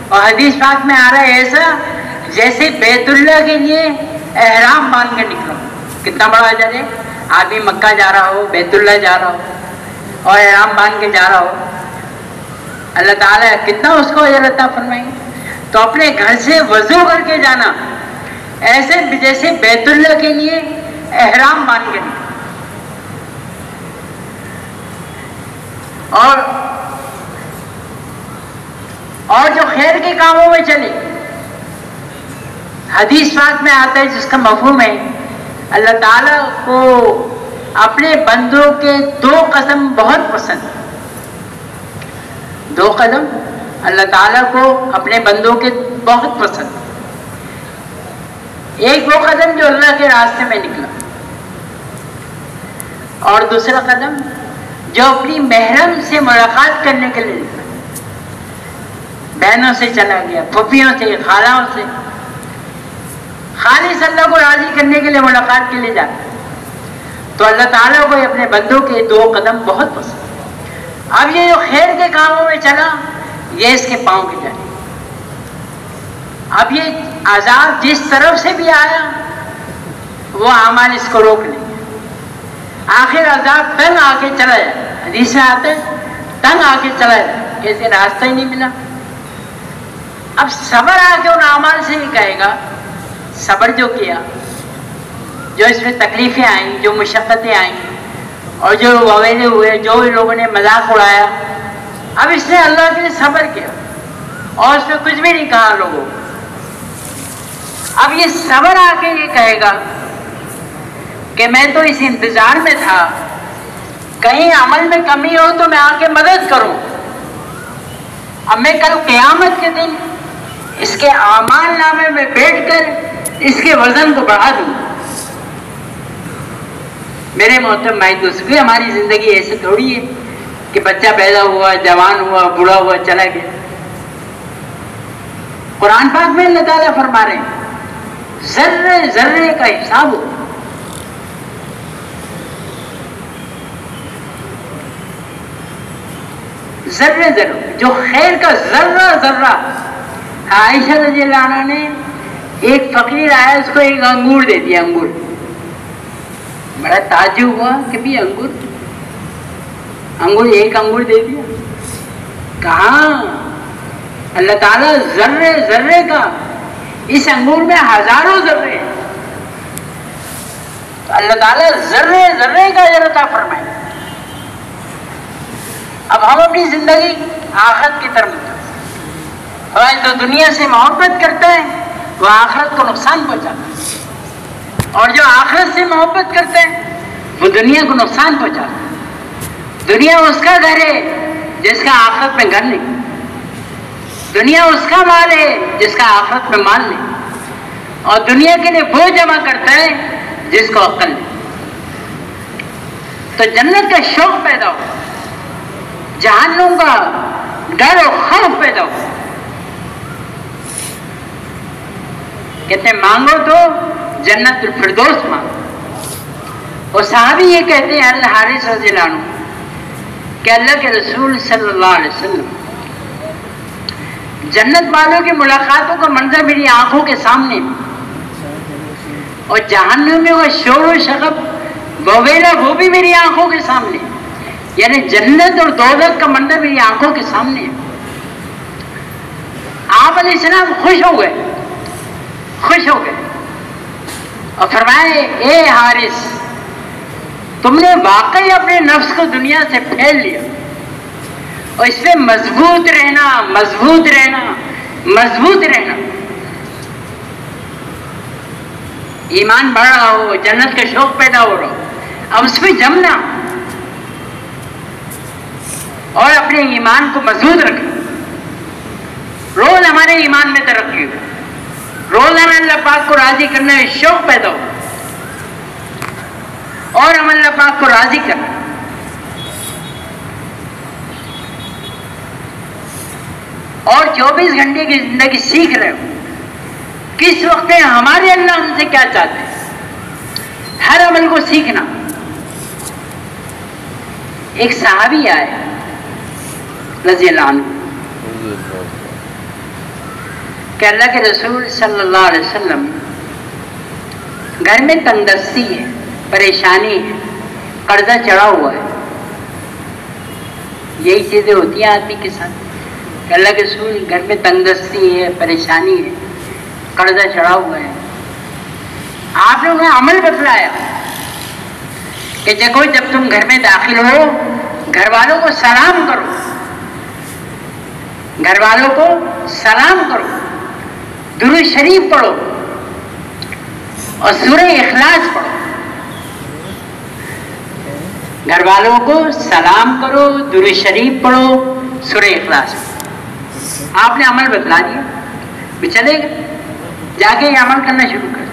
A: اور حدیث پاک میں آ رہا ہے ایسا جیسے بیت اللہ کے لیے احرام باندھ کے نکلو. کتنا بڑا اجر ہے، آدمی مکہ جا رہا ہو، بیت اللہ جا رہا ہو اور احرام باندھ کے جا رہا ہو، اللہ تعالیٰ کتنا اس کو اجر عطا فرمائیں گے. تو اپنے گھر سے وضو کر کے جانا ایسے جیسے بیت اللہ کے لیے احرام باندھ کے نکلو. اور جو خیر کے کاموں میں چلے، حدیث پاک میں آتا ہے جس کا مفہوم ہے اللہ تعالیٰ کو اپنے بندوں کے 2 قدم بہت پسند. 2 قدم اللہ تعالیٰ کو اپنے بندوں کے بہت پسند. ایک وہ قدم جو اللہ کے راستے میں نکلا، اور دوسرا قدم جو اپنی محرم سے ملاقات کرنے کے لیے نکلا. بہنوں سے چلا گیا، پھوپھیوں سے، خالوں سے، خالص اللہ کو راضی کرنے کے لیے ملاقات کے لیے جاتا. تو اللہ تعالیٰ کو اپنے بندوں کے 2 قدم بہت پسند. اب یہ جو خیر کے کاموں میں چلا، یہ اس کے پاؤں کی جانب. اب یہ عذاب جس طرف سے بھی آیا وہ اعمال اس کو روک لیں. آخر عذاب تنگ آ کے چلا جائے. حدیث میں آتا ہے تنگ آ کے چلا جائے، کیسے راستہ ہی نہیں ملا. اب صبر آ کے ان اعمال سے ہی کہے گا، صبر جو کیا، جو اس میں تکلیفیں آئیں، جو مشقتیں آئیں اور جو وویلے ہوئے، جو لوگوں نے مذاق اڑایا، اب اس نے اللہ کے لیے صبر کیا اور اس میں کچھ بھی نہیں کہا لوگوں. اب یہ صبر آ کے یہ کہے گا کہ میں تو اس انتظار میں تھا کہیں عمل میں کمی ہو تو میں آ کے مدد کروں. اب میں کل قیامت کے دن اس کے اعمال نامے میں بیٹھ کر اس کے وزن کو بڑھا دوں. میرے محترم بھائی دوستو، ہماری زندگی ایسے تھوڑی ہے کہ بچہ پیدا ہوا، جوان ہوا، بوڑھا ہوا، چلا گیا. قرآن پاک میں اللہ تعالیٰ فرما رہے ہیں ذرے ذرے کا حساب ہو. ذرے ذرے جو خیر کا ذرہ ذرہ. عائشہ رضی اللہ عنہ نے ایک فقیر آیا، اس کو ایک انگور دے دیا، انگور. بڑا تعجب ہوا کہ بھی انگور ایک انگور دے دیا. کہاں اللہ تعالیٰ ذرے ذرے کا، اس انگور میں ہزاروں ذرے، تو اللہ تعالیٰ ذرے ذرے کا اجر عطا فرمائے. اب ہم اپنی زندگی آخرت کی طرف، اور جو دنیا سے محبت کرتا ہے وہ آخرت کو نقصان پہنچاتا ہے، اور جو آخرت سے محبت کرتا ہے وہ دنیا کو نقصان پہنچاتا ہے. دنیا اس کا گھر ہے جس کا آخرت میں گھر نہیں، دنیا اس کا مال ہے جس کا آخرت میں مال نہیں، اور دنیا کے لیے وہ جمع کرتا ہے جس کو عقل نہیں. تو جنت کا شوق پیدا ہو، جہنم کا ڈر اور خوف پیدا ہو. کہتے ہیں مانگو تو جنت الفردوس مانگو. اور صحابی یہ کہتے ہیں حضرت حارث رضی اللہ عنہ کہ اللہ کے رسول صلی اللہ علیہ وسلم، جنت والوں کی ملاقاتوں کا منظر میری آنکھوں کے سامنے، اور جہنمیوں کا شور و شغب وغیرہ وہ بھی میری آنکھوں کے سامنے. یعنی جنت اور دوزخ کا منظر میری آنکھوں کے سامنے ہے. آپ علیہ السلام خوش ہو گئے اور فرمائے اے حارث، تم نے واقعی اپنے نفس کو دنیا سے پھیل لیا، اور اس میں مضبوط رہنا. ایمان بڑھ رہا ہو، جنت کا شوق پیدا ہو رہا ہو، اب اس میں جمنا اور اپنے ایمان کو مضبوط رکھنا. روز ہمارے ایمان میں ترقی ہو، روزانہ اللہ پاک کو راضی کرنے میں شوق پیدا ہو، اور ہم اللہ پاک کو راضی کریں. اور 24 گھنٹے کی زندگی سیکھ رہے ہو کس وقت میں ہمارے اللہ ہم سے کیا چاہتے ہیں، ہر عمل کو سیکھنا. ایک صحابی آئے رضی اللہ عنہ کہ اللہ کے رسول صلی اللہ علیہ وسلم، گھر میں تنگ دستی ہے، پریشانی ہے، قرضہ چڑھا ہوا ہے. یہی چیزیں ہوتی ہیں آدمی کے ساتھ کہ اللہ کے رسول گھر میں تنگ دستی ہے، پریشانی ہے، قرضہ چڑھا ہوا ہے. آپ لوگوں نے عمل بتلایا کہ دیکھو جب تم گھر میں داخل ہو گھر والوں کو سلام کرو، درود شریف پڑھو اور سورہ اخلاص پڑھو. گھر والوں کو سلام کرو، درود شریف پڑھو، سورہ اخلاص پڑھو. آپ نے عمل بتلا دیا، بھی چلے گا جا کے یہ عمل کرنا شروع کر.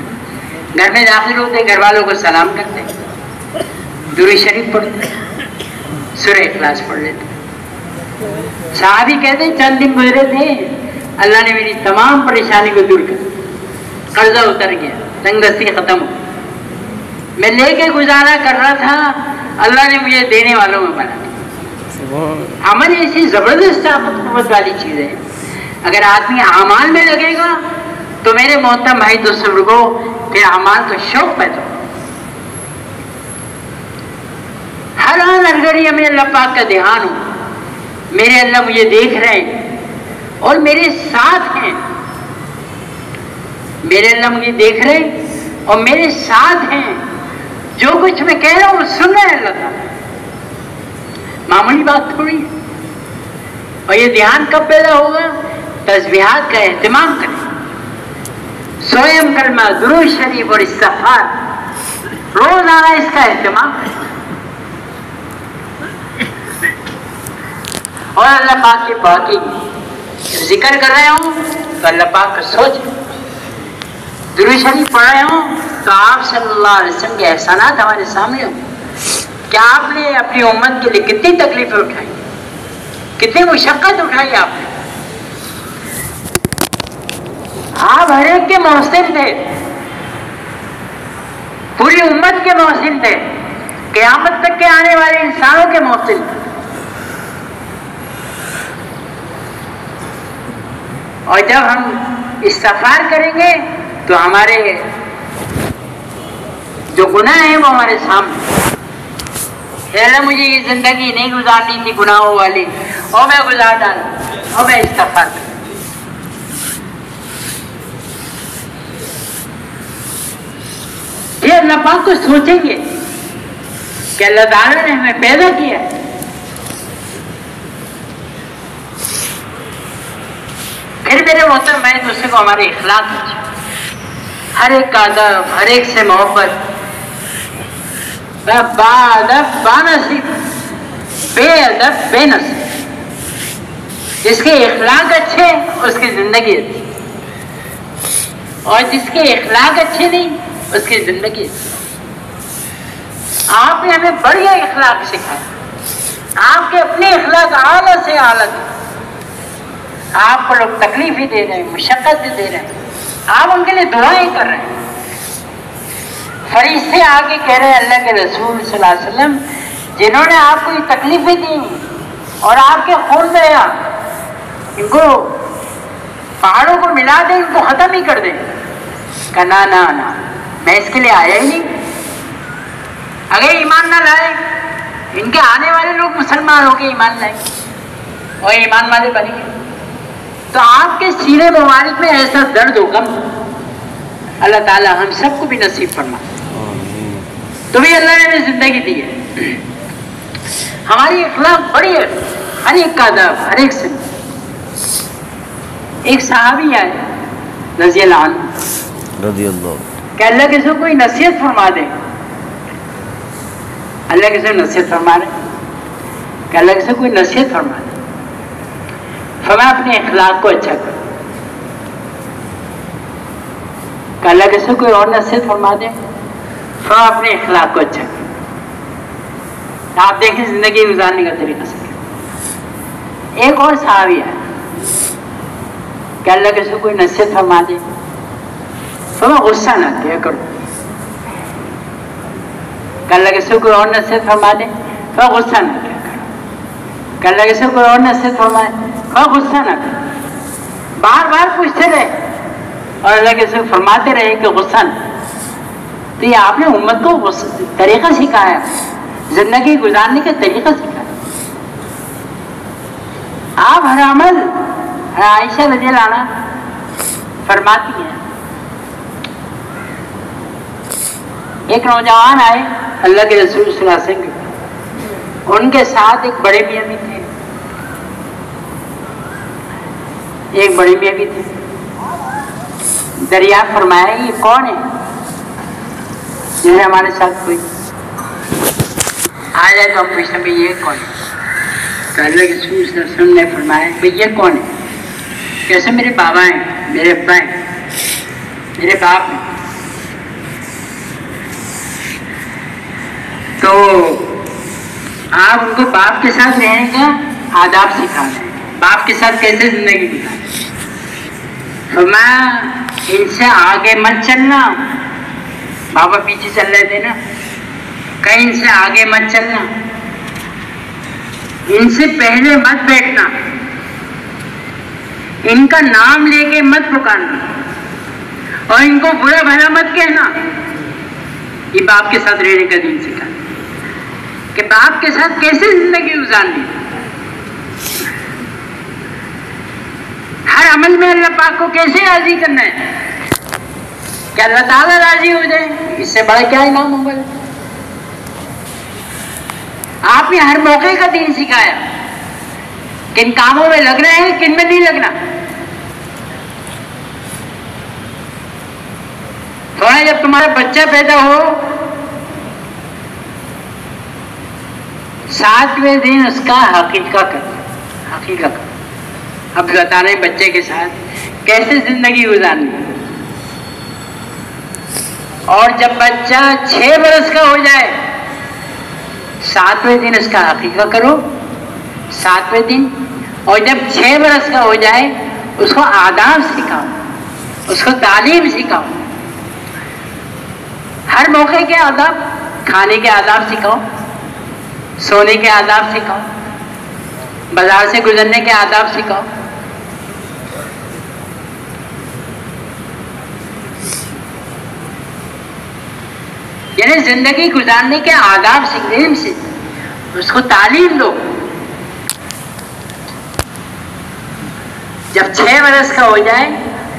A: گھر میں داخل ہوتے گھر والوں کو سلام کرتے، درود شریف پڑھتے، سورہ اخلاص پڑھ لیتے. صحابی کہتے ہیں چند دن گزرے تھے، اللہ نے میری تمام پریشانی کو دور کر، قرضہ اتر گیا، تنگ دستی ختم ہو. میں لے کے گزارا کر رہا تھا، اللہ نے مجھے دینے والوں میں بنا دیا. عمل ایسی زبردست قوت والی چیز ہے، اگر آدمی اعمال میں لگے گا تو میرے محترم بھائی دوستوں کو پھر اعمال کا شوق پیدا ہو. ہر آن اگر ہمیں اللہ پاک کا دھیان ہو، میرے اللہ مجھے دیکھ رہے ہیں اور میرے ساتھ ہیں، میرے اللہ مجھے دیکھ رہے ہیں اور میرے ساتھ ہیں، جو کچھ میں کہہ رہا ہوں سن رہے ہیں اللہ تعالیٰ. معمولی بات تھوڑی ہے. اور یہ دھیان کب پیدا ہوگا؟ تسبیحات کا اہتمام کریں، سوئم کلمہ، درود شریف اور استغفار، روزانہ اس کا اہتمام کریں. اور اللہ پاک کی باقی ذکر کر رہے ہوں تو اللہ پاک کا سوچ، درود شریف پڑھ رہے ہوں تو آپ صلی اللہ علیہ وسلم کے احسانات ہمارے سامنے ہوں کہ آپ نے اپنی امت کے لیے کتنی تکلیفیں اٹھائی، کتنی مشقت اٹھائی. آپ نے، آپ ہر ایک کے محسن تھے، پوری امت کے محسن تھے، قیامت تک کے آنے والے انسانوں کے محسن تھے. اور جب ہم استغفار کریں گے تو ہمارے جو گناہ ہیں وہ ہمارے سامنے. اللہ مجھے یہ زندگی نہیں گزارنی تھی گناہوں والی، اور میں گزار ڈالا، اور میں استغفار کروں. یہ اللہ پاک کو سوچیں گے کہ اللہ تعالیٰ نے ہمیں پیدا کیا. پھر میرے محترم میں دوسرے کو ہمارے اخلاق اچھا، ہر ایک کا ادب، ہر ایک سے محبت، با ادب با نصیب، بے ادب بے نصیب. جس کے اخلاق اچھے اس کی زندگی اچھی، اور جس کے اخلاق اچھے نہیں اس کی زندگی اچھی. آپ نے ہمیں بڑھیا اخلاق سکھایا، آپ کے اپنے اخلاق اعلیٰ سے اعلیٰ. آپ کو لوگ تکلیف بھی دے رہے ہیں، مشقت بھی دے رہے ہیں، آپ ان کے لیے دعائیں کر رہے ہیں. فرشتے آگے کہہ رہے ہیں اللہ کے رسول صلی اللہ علیہ وسلم جنہوں نے آپ کو یہ تکلیفیں دی اور آپ کے خون بہا، ان کو پہاڑوں کو ملا دیں، ان کو ختم ہی کر دیں. کہ نا نا نا، میں اس کے لیے آیا ہی نہیں. اگر ایمان نہ لائے، ان کے آنے والے لوگ مسلمان ہو کے ایمان لائیں اور ایمان والے بنیں گے تو آپ کے سینے مبارک میں ایسا درد و غم اللہ تعالیٰ ہم سب کو بھی نصیب فرما. تو بھی اللہ نے ہمیں زندگی دی ہے. ہماری اخلاق بڑی ہے، ہر ایک کا ادب، ہر ایک سے. ایک صحابی آئے رضی اللہ عنہ،
B: رضی اللہ،
A: کہ اللہ کسی کو کوئی نصیحت فرما دے. اللہ کسی کو نصیحت فرما دے، کہ اللہ کسی کو کوئی نصیحت فرما دے. فرمایا اپنے اخلاق کو اچھا کرو. کہ اللہ کسی کو کوئی اور نصیحت فرما دے، فرمایا اپنے اخلاق کو اچھا کرو. آپ دیکھیں زندگی گزارنے کا طریقہ سے. ایک اور صحابی ہے کہ اللہ کسی کو کوئی نصیحت فرما دے، فرمایا غصہ نہ کیا کرو. کہ اللہ کسی کو کوئی اور نصیحت فرما دے، فرمایا غصہ نہ کیا کرو. کہ اللہ کسی کو کوئی اور نصیحت فرمائے، فرمایا غصہ نہ کرو. بار بار پوچھتے رہے اور اللہ کسی کو فرماتے رہے کہ غصہ نہ. تو یہ آپ نے امت کو طریقہ سکھایا، زندگی گزارنے کا طریقہ سکھایا. آپ ہر عمل، عائشہ رضی اللہ عنہ فرماتی ہیں، ایک نوجوان آئے اللہ کے رسول صلی اللہ علیہ وسلم، ان کے ساتھ ایک بڑے میاں بھی تھے، ایک بڑے میاں بھی تھے. دریافت فرمایا یہ کون ہے جنہیں ہمارے ساتھ کوئی آ جائے تو ہم پوچھتے ہیں یہ کون ہے. تو اللہ کے رسول صلی اللہ علیہ وسلم نے فرمایا بھئی یہ کون ہے؟ کیسے میرے بابا ہیں، میرے ابا ہیں، میرے باپ ہیں. تو آپ ان کو باپ کے ساتھ رہنے کا آداب سکھا رہے ہیں، باپ کے ساتھ کیسے زندگی گزاریں. فرمایا ان سے آگے مت چلنا، بابا پیچھے چل رہے تھے نا، کہیں ان سے آگے مت چلنا، ان سے پہلے مت بیٹھنا، ان کا نام لے کے مت پکارنا، اور ان کو برا بھلا مت کہنا. یہ باپ کے ساتھ رہنے کا دین سکھا کہ باپ کے ساتھ کیسے زندگی گزارنی. ہر عمل میں اللہ پاک کو کیسے راضی کرنا ہے کہ اللہ تعالیٰ راضی ہو جائے. اس سے بڑا کیا انعام ہوگا. آپ نے ہر موقع کا دین سکھایا، کن کاموں میں لگ رہے ہیں، کن میں نہیں لگنا. تھوڑا جب تمہارا بچہ پیدا ہو 7ویں دن اس کا حقیقہ کر. اب بتا رہے ہیں بچے کے ساتھ کیسے زندگی گزارنی. اور جب بچہ 6 برس کا ہو جائے 7ویں دن اس کا حقیقہ کرو 7ویں دن. اور جب 6 برس کا ہو جائے اس کو آداب سکھاؤ، اس کو تعلیم سکھاؤ. ہر موقع کے آداب، کھانے کے آداب سکھاؤ، سونے کے آداب سکھاؤ، بازار سے گزرنے کے آداب سکھاؤ. یعنی زندگی گزارنے کے آداب سے، علم سے اس کو تعلیم دو. جب 6 برس کا ہو جائے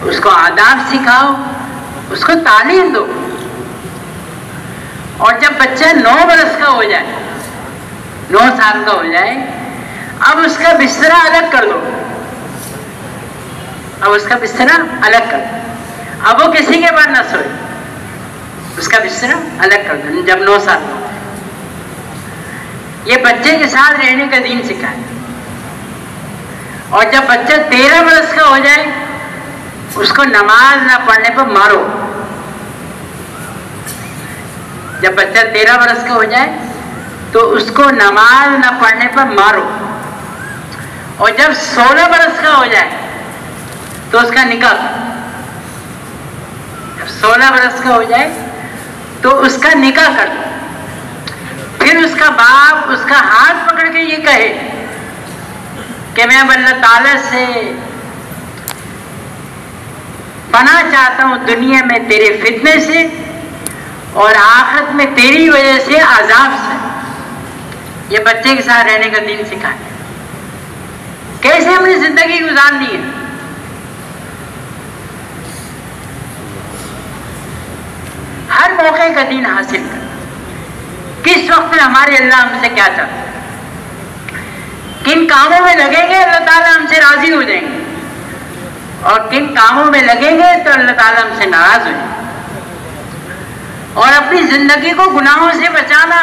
A: اس کو آداب سکھاؤ، اس کو تعلیم دو. اور جب بچہ 9 برس کا ہو جائے، 9 سال کا ہو جائے، اب اس کا بستر الگ کر دو. اب اس کا بستر الگ کر دو. اب وہ کسی کے بعد نہ سوئے، اس کا بستر الگ کر دو جب 9 سال کا ہو. یہ بچے کے ساتھ رہنے کا دین سکھائے. اور جب بچہ 13 برس کا ہو جائے اس کو نماز نہ پڑھنے پر مارو. جب بچہ 13 برس کا ہو جائے تو اس کو نماز نہ پڑھنے پر مارو. اور جب 16 برس کا ہو جائے تو اس کا نکاح کرو. جب 16 برس کا ہو جائے تو اس کا نکاح کر دو. پھر اس کا باپ اس کا ہاتھ پکڑ کے یہ کہے کہ میں اب اللہ تعالیٰ سے پناہ چاہتا ہوں دنیا میں تیرے فتنے سے اور آخرت میں تیری وجہ سے عذاب سے. یہ بچے کے ساتھ رہنے کا دین سکھائے. کیسے ہم نے زندگی گزارنی ہے. ہر موقع کا دین حاصل کر. کس وقت میں ہمارے اللہ ہم سے کیا چاہتے ہیں، کن کاموں میں لگیں گے اللہ تعالیٰ ہم سے راضی ہو جائیں گے، اور کن کاموں میں لگیں گے تو اللہ تعالیٰ ہم سے ناراض ہو جائیں گے. اور اپنی زندگی کو گناہوں سے بچانا،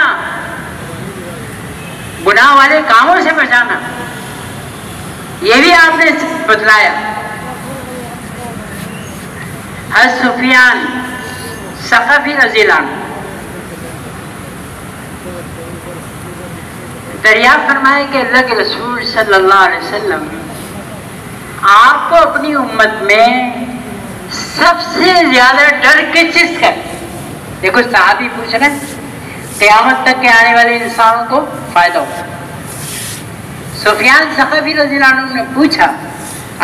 A: گناہ والے کاموں سے بچانا، یہ بھی آپ نے بتلایا. حضرت سفیان ثقفی رضی اللہ عنہ دریافت فرمائے کہ اللہ کے رسول صلی اللہ علیہ وسلم آپ کو اپنی امت میں سب سے زیادہ ڈر کس چیز کا؟ دیکھو صحابی پوچھ رہے ہیں قیامت تک کے آنے والے انسانوں کو فائدہ ہوگا. سفیان ثقفی رضی اللہ عنہ نے پوچھا،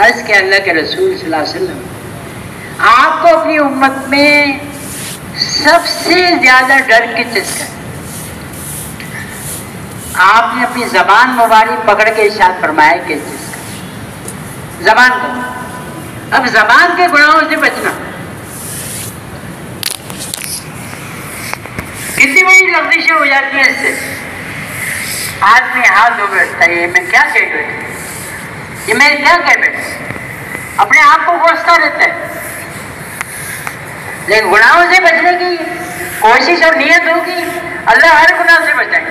A: عرض کہ اللہ کے رسول صلی اللہ علیہ وسلم آپ کو اپنی امت میں سب سے زیادہ ڈر کس چیز کا؟ آپ نے اپنی زبان مبارک پکڑ کے ارشاد فرمایا کہ چیز کا زبان کو. اب زبان کے گناہوں سے بچنا کتنی بڑی لفظشیں ہو جاتی ہیں اس سے. آدمی ہاتھ دھو بیٹھتا ہے، یہ میں کیا کہہ بیٹھا، یہ میں کیا کہہ بیٹھا، اپنے آپ کو کوستا رہتا ہے. لیکن گناہوں سے بچنے کی کوشش اور نیت ہوگی اللہ ہر گناہ سے بچائے.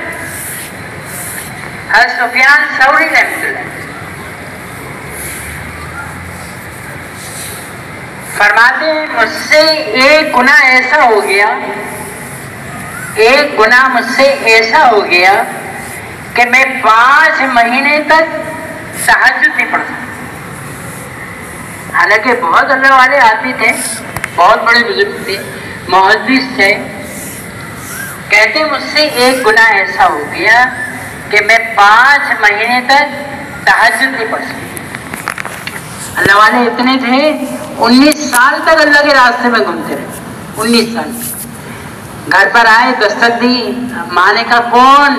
A: حضرت سفیان ثوری رحمۃ اللہ فرماتے ہیں مجھ سے ایک گناہ ایسا ہو گیا، ایک گناہ مجھ سے ایسا ہو گیا کہ میں 5 مہینے تک تہجد نہیں پڑھ سکتا. حالانکہ بہت اللہ والے آدمی تھے، بہت بڑے بزرگ تھے، محدث تھے. کہتے مجھ سے ایک گناہ ایسا ہو گیا کہ میں 5 مہینے تک تہجد نہیں پڑھ سکتا. اللہ والے اتنے تھے 19 سال تک اللہ کے راستے میں گھومتے رہے. 19 سال گھر پر آئے، دستک دی، ماں نے کہا کون؟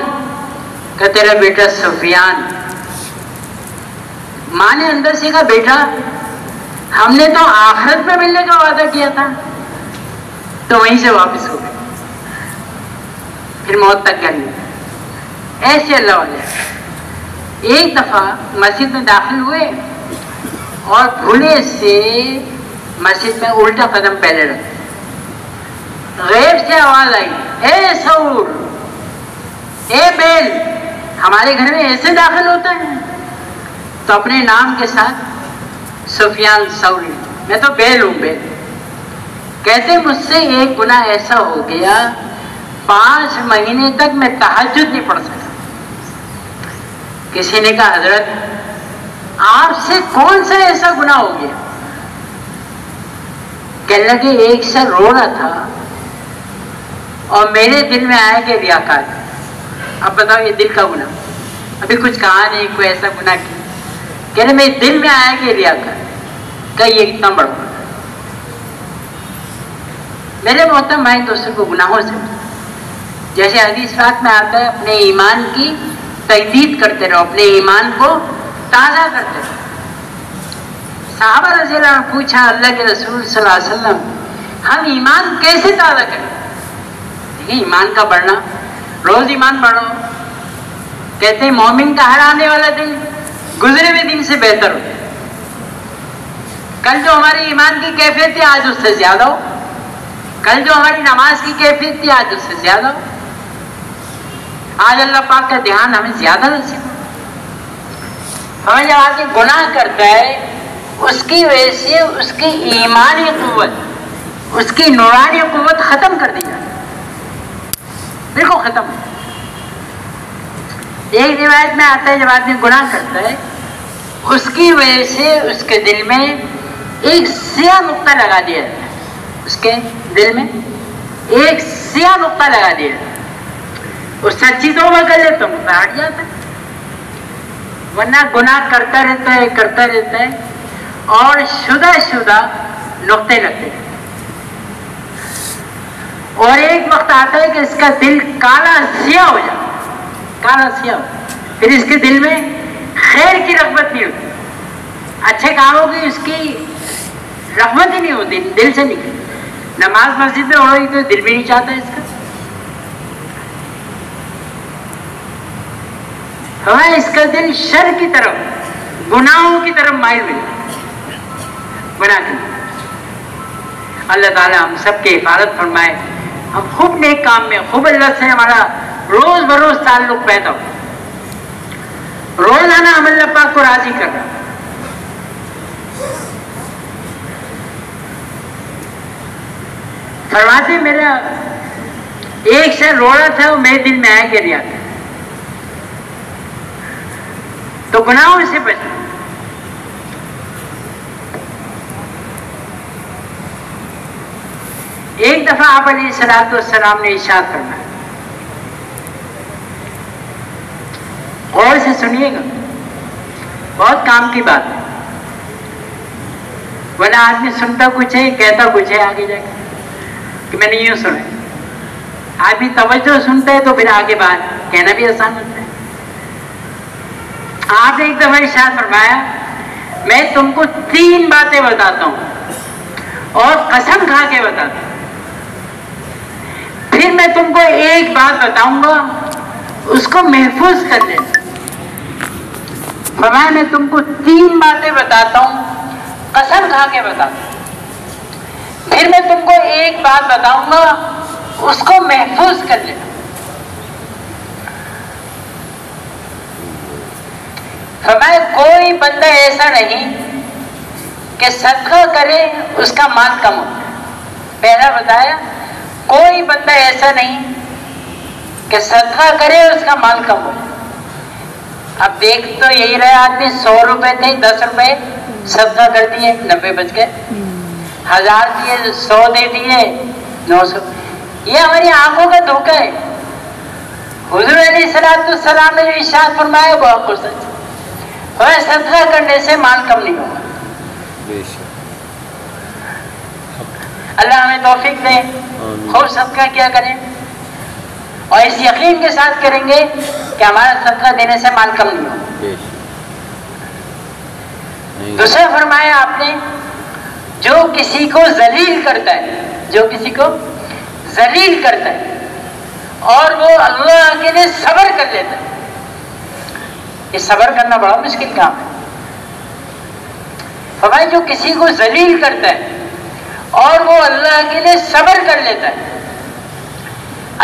A: کہ تیرا بیٹا سفیان. ماں نے اندر سے کہا بیٹا ہم نے تو آخرت میں ملنے کا وعدہ کیا تھا. تو وہیں سے واپس ہو گئے، پھر موت تک گئے. ایسے اللہ والے ایک دفعہ مسجد میں داخل ہوئے اور بھولے سے مسجد میں الٹا قدم پہلے رکھے. غیب سے آواز آئی، اے سعور، اے بیل. ہمارے گھر میں ایسے داخل ہوتا ہے؟ تو اپنے نام کے ساتھ سفیان ثوری، میں تو بیل ہوں بیل. کہتے مجھ سے ایک گناہ ایسا ہو گیا 5 مہینے تک میں تہجد نہیں پڑھ سکا. کسی نے کہا حضرت آپ سے کون سا ایسا گناہ ہو گیا؟ کہنے لگے ایک شخص رو رہا تھا اور میرے دل میں آیا کہ ریاکار. اب بتاؤ یہ دل کا گناہ، ابھی کچھ کہا نہیں، کوئی ایسا گناہ کیا. کہنے میرے دل میں آیا کہ ریاکار. کہ یہ اتنا بڑا. میرے محترم بھائی دوستوں کو گناہوں سے جیسے حدیث پاک میں آتا ہے اپنے ایمان کی تجدید کرتے رہو، اپنے ایمان کو تازہ کرتے رہو۔ صحابہ رضی اللہ عنہ پوچھا اللہ کے رسول صلی اللہ علیہ وسلم ہم ایمان کیسے تازہ کریں؟ دیکھیں ایمان کا بڑھنا، روز ایمان بڑھو۔ کہتے ہیں مومن کا ہر آنے والا دن گزرے ہوئے دن سے بہتر ہو۔ کل جو ہماری ایمان کی کیفیت تھی آج اس سے زیادہ ہو، کل جو ہماری نماز کی کیفیت تھی آج اس سے زیادہ ہو، آج اللہ پاک کا دھیان ہمیں زیادہ نصیب ہو۔ ہمیں جب آدمی گناہ کرتا ہے اس کی وجہ سے اس کی ایمانی قوت، اس کی نورانی قوت ختم کر دی جاتی ہے، بالکل ختم۔ ایک روایت میں آتا ہے جب آدمی گناہ کرتا ہے اس کی وجہ سے اس کے دل میں ایک سیاہ نقطہ لگا دیا جاتا ہے، اس کے دل میں ایک سیاہ نقطہ لگا دیا جاتا ہے، اور سچی توبہ کر لے تو منہ پہ ہٹ جاتا ہے، ورنہ گناہ کرتا رہتا ہے اور شدہ نقطے لگتے ہیں، اور ایک وقت آتا ہے کہ اس کا دل کالا سیاہ ہو جاتا ہے، کالا سیاہ ہو، پھر اس کے دل میں خیر کی رغبت نہیں ہوتی، اچھے کاموں کی اس کی رغبت ہی نہیں ہوتی، دل سے نکلی۔ نماز مسجد میں ہو رہی تو دل بھی نہیں چاہتا اس کا، ہمیں اس کا دل شر کی طرف، گناہوں کی طرف مائل ملتا بنا کے۔ اللہ تعالیٰ ہم سب کی حفاظت فرمائے، ہم خوب نیک کام میں، خوب اللہ سے ہمارا روز بروز تعلق پیدا ہو، روزانہ ہم اللہ پاک کو راضی کر رہا۔ فرماتے میرا ایک شخص رو رہا تھا، وہ میرے دل میں آیا کہ ریا تھا، تو گناہوں سے بچنا۔ ایک دفعہ آپ علیہ الصلوۃ والسلام نے ارشاد فرمایا، غور سے سنیے گا، بہت کام کی بات ہے، ورنہ آدمی سنتا کچھ ہے کہتا کچھ ہے آگے جا کے کہ میں نے یوں سنا۔ آدمی توجہ سنتا ہے تو پھر آگے بات کہنا بھی آسان ہوتا ہے۔ آپ نے ایک دفعہ ارشاد فرمایا میں تم کو 3 باتیں بتاتا ہوں اور قسم کھا کے بتاتا ہوں، پھر میں تم کو ایک بات بتاؤں گا اس کو محفوظ کر لینا۔ فرمایا میں تم کو 3 باتیں بتاتا ہوں، قسم کھا کے بتاتا ہوں، پھر میں تم کو ایک بات بتاؤں گا اس کو محفوظ کر لینا۔ فرمایا کوئی بندہ ایسا نہیں کہ صدقہ کرے اس کا مال کم ہوتا ہے۔ پہلا بتایا کوئی بندہ ایسا نہیں کہ صدقہ کرے اس کا مال کم ہو۔ اب دیکھ تو یہی رہے آدمی 100 روپے تھے 10 روپے صدقہ کر دیے 90 بچ گئے، 1000 دیے 100 دے دیے 900۔ یہ ہماری آنکھوں کا دھوکہ ہے۔ حضور علیہ السلام نے جو ارشاد فرمایا بہت کچھ سچ، اور صدقہ کرنے سے مال کم نہیں ہوگا۔ اللہ ہمیں توفیق دے، خوب صدقہ کیا کریں اور اس یقین کے ساتھ کریں گے کہ ہمارا صدقہ دینے سے مال کم نہیں ہوگا۔ دوسرا فرمایا آپ نے جو کسی کو ذلیل کرتا ہے، جو کسی کو ذلیل کرتا ہے اور وہ اللہ کے لیے صبر کر لیتا ہے، یہ صبر کرنا بڑا مشکل کام ہے۔ فرمایا جو کسی کو ذلیل کرتا ہے اور وہ اللہ کے لیے صبر کر لیتا ہے،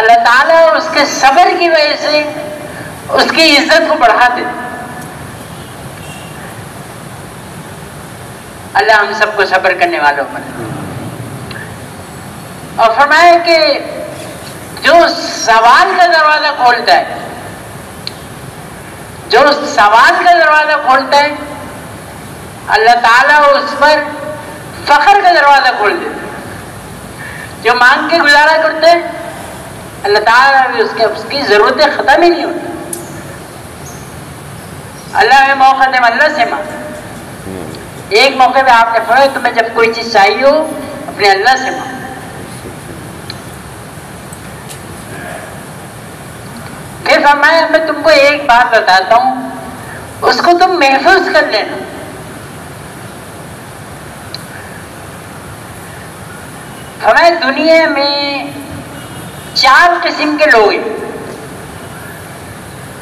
A: اللہ تعالیٰ اس کے صبر کی وجہ سے اس کی عزت کو بڑھا دیتا ہے۔ اللہ ہم سب کو صبر کرنے والوں پر۔ اور فرمایا کہ جو سوال کا دروازہ کھولتا ہے، جو سوال کا دروازہ کھولتا ہے اللہ تعالیٰ اس پر فخر کا دروازہ کھول دیتا ہے۔ جو مانگ کے گزارا کرتے ہیں اللہ تعالیٰ بھی اس کی ضرورتیں ختم ہی نہیں ہوتی۔ اللہ میں موقع دے اللہ سے مانگ۔ ایک موقع پہ آپ نے فرمایا تمہیں جب کوئی چیز چاہیے ہو اپنے اللہ سے مانگ۔ پھر فرمایا میں تم کو ایک بات بتاتا ہوں، اس کو تم محفوظ کر لینا. فرمایا دنیا میں 4 قسم کے لوگ ہیں.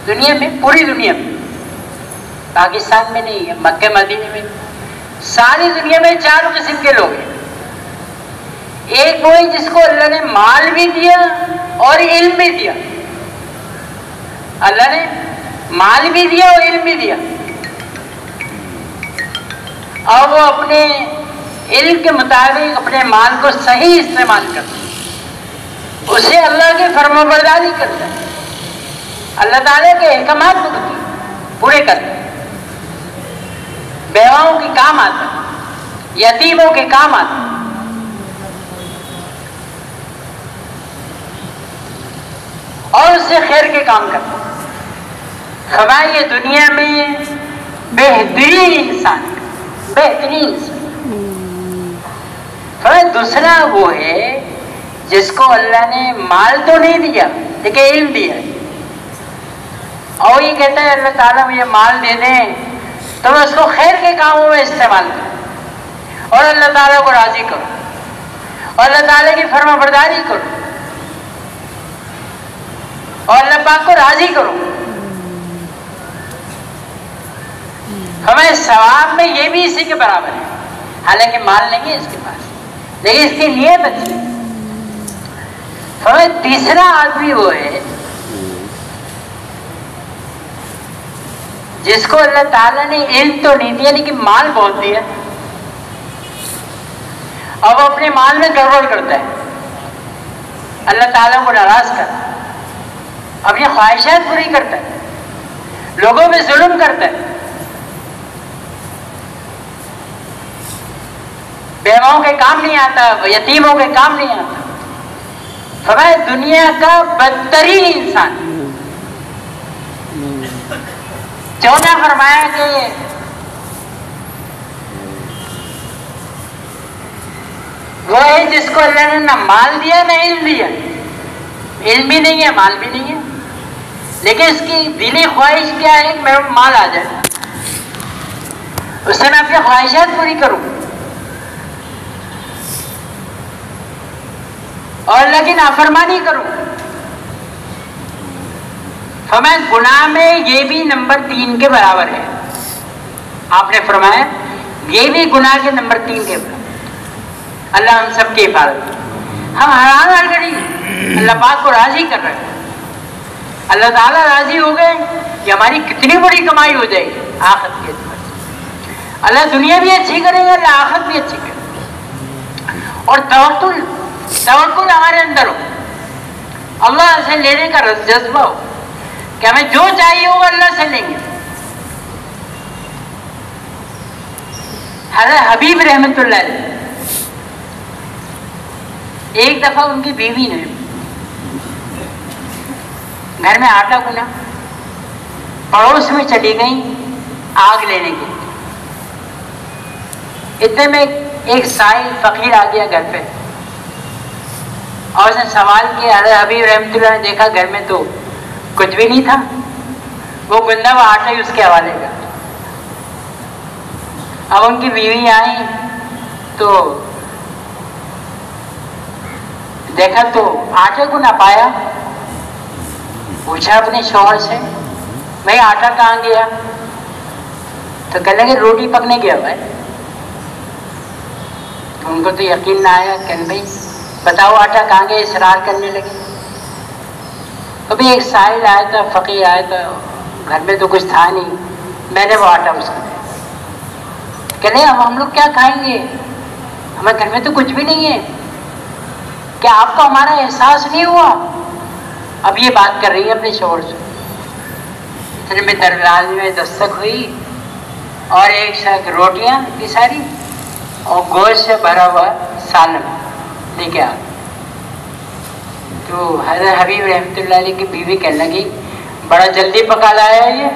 A: دنیا میں، پوری دنیا میں، پاکستان میں نہیں ہے، مکہ مدینے میں، ساری دنیا میں 4 قسم کے لوگ ہیں. ایک وہ ہے جس کو اللہ نے مال بھی دیا اور علم بھی دیا. اللہ نے مال بھی دیا اور علم بھی دیا، اور وہ اپنے علم کے مطابق اپنے مال کو صحیح استعمال کرتا ہے، اسے اللہ کی فرمانبرداری کرتا ہے، اللہ تعالیٰ کے احکامات پورے کرتا ہے، بیواؤں کے کام آتا ہے، یتیموں کے کام آتا ہے. اور اس سے خیر کے کام کرتا ہے. فرمایا یہ دنیا میں بہترین انسان، بہترین انسان. فرمایا دوسرا وہ ہے جس کو اللہ نے مال تو نہیں دیا لیکن علم دیا، اور یہ کہتا ہے اللہ تعالیٰ مجھے مال دے دیں تو میں اس کو خیر کے کاموں میں استعمال کروں اور اللہ تعالیٰ کو راضی کروں اور اللہ تعالیٰ کی فرما برداری کروں اور اللہ پاک کو راضی کروں. ہمیں ثواب میں یہ بھی اسی کے برابر ہے، حالانکہ مال نہیں ہے اس کے پاس، لیکن اس کی نیت اچھی ہے. ہمیں تیسرا آدمی وہ ہے جس کو اللہ تعالیٰ نے علم تو نہیں دیا لیکن مال بہت دیا، اور وہ اپنے مال میں گڑبڑ کرتا ہے، اللہ تعالیٰ کو ناراض کرتا ہے، اپنی خواہشات پوری کرتا ہے، لوگوں پہ ظلم کرتا ہے، بیواؤں کے کام نہیں آتا، یتیموں کے کام نہیں آتا. فرمایا دنیا کا بدترین انسان. چوتھا فرمایا کہ وہ ہے جس کو اللہ نے نہ مال دیا نہ علم دیا، علم بھی نہیں ہے مال بھی نہیں ہے، لیکن اس کی دلی خواہش کیا ہے کہ میرا مال آ جائے، اس سے میں اپنی خواہشات پوری کروں اور اللہ کی نافرمانی کروں. فرمایا گناہ میں یہ بھی نمبر 3 کے برابر ہے. آپ نے فرمایا یہ بھی گناہ کے نمبر 3 کے برابر. اللہ ہم سب کی حفاظت. ہم حرام ہرگڑی اللہ پاک کو راضی کر رہے ہیں، اللہ تعالیٰ راضی ہو گئے کہ ہماری کتنی بڑی کمائی ہو جائے گی آخرت کے اعتبار سے. اللہ دنیا بھی اچھی کرے گا، اللہ آخرت بھی اچھی کرے گا. اور توکل ہمارے اندر ہو، اللہ سے لینے کا جذبہ ہو کہ ہمیں جو چاہیے وہ اللہ سے لیں گے. حضرت حبیب رحمت اللہ علیہ ایک دفعہ ان کی بیوی نے گھر میں آٹا گنا، پڑوس میں چلی گئی آگ لینے کے. اتنے میں ایک سائل فقیر آ گیا گھر پہ اور اس نے سوال کیا. حضرت حبیب رحمت اللہ نے دیکھا گھر میں تو کچھ بھی نہیں تھا، وہ گندا وہ آٹا ہی اس کے حوالے کا. اب ان کی بیوی آئی تو دیکھا تو آٹے کو نہ پایا. پوچھا اپنے شوہر سے بھائی آٹا کہاں گیا؟ تو کہنے لگے روٹی پکنے گیا بھائی. ان کو تو یقین نہ آیا، کہنے بھائی بتاؤ آٹا کہاں گیا، اصرار کرنے لگے. ابھی ایک سائل آیا تھا، فقیر آیا تھا، گھر میں تو کچھ تھا نہیں، میں نے وہ آٹا اس کو دیا. کہنے اب ہم لوگ کیا کھائیں گے، ہمارے گھر میں تو کچھ بھی نہیں ہے، کیا آپ کو ہمارا احساس نہیں ہوا؟ اب یہ بات کر رہی ہے اپنے شوہر سے. اتنے میں دروازے میں دستک ہوئی اور ایک ساتھ روٹیاں کی ساری اور گوشت سے بھرا ہوا سالن لے کے آ. تو حضرت حبیب رحمت اللہ علیہ کی بیوی کہنے لگی بڑا جلدی پکا لایا ہے یہ،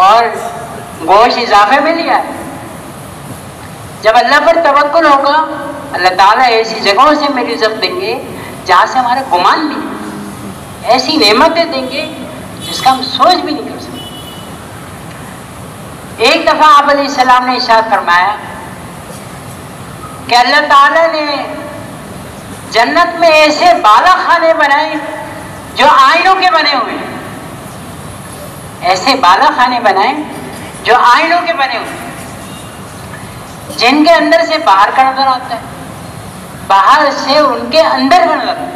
A: اور گوشت اضافے میں لیا ہے. جب اللہ پر توکل ہوگا اللہ تعالیٰ ایسی جگہوں سے میری رزق دیں گے جہاں سے ہمارا گمان نہیں. ایسی نعمتیں دیں گے جس کا ہم سوچ بھی نہیں کر سکتے۔ ایک دفعہ آپ علیہ السلام نے ارشاد فرمایا کہ اللہ تعالیٰ نے جنت میں ایسے بالا خانے بنائے جو آئینوں کے بنے ہوئے ہیں، ایسے بالا خانے بنائے جو آئینوں کے بنے ہوئے ہیں، جن کے اندر سے باہر کا نظر آتا ہے، باہر سے ان کے اندر کا نظر آتا ہے۔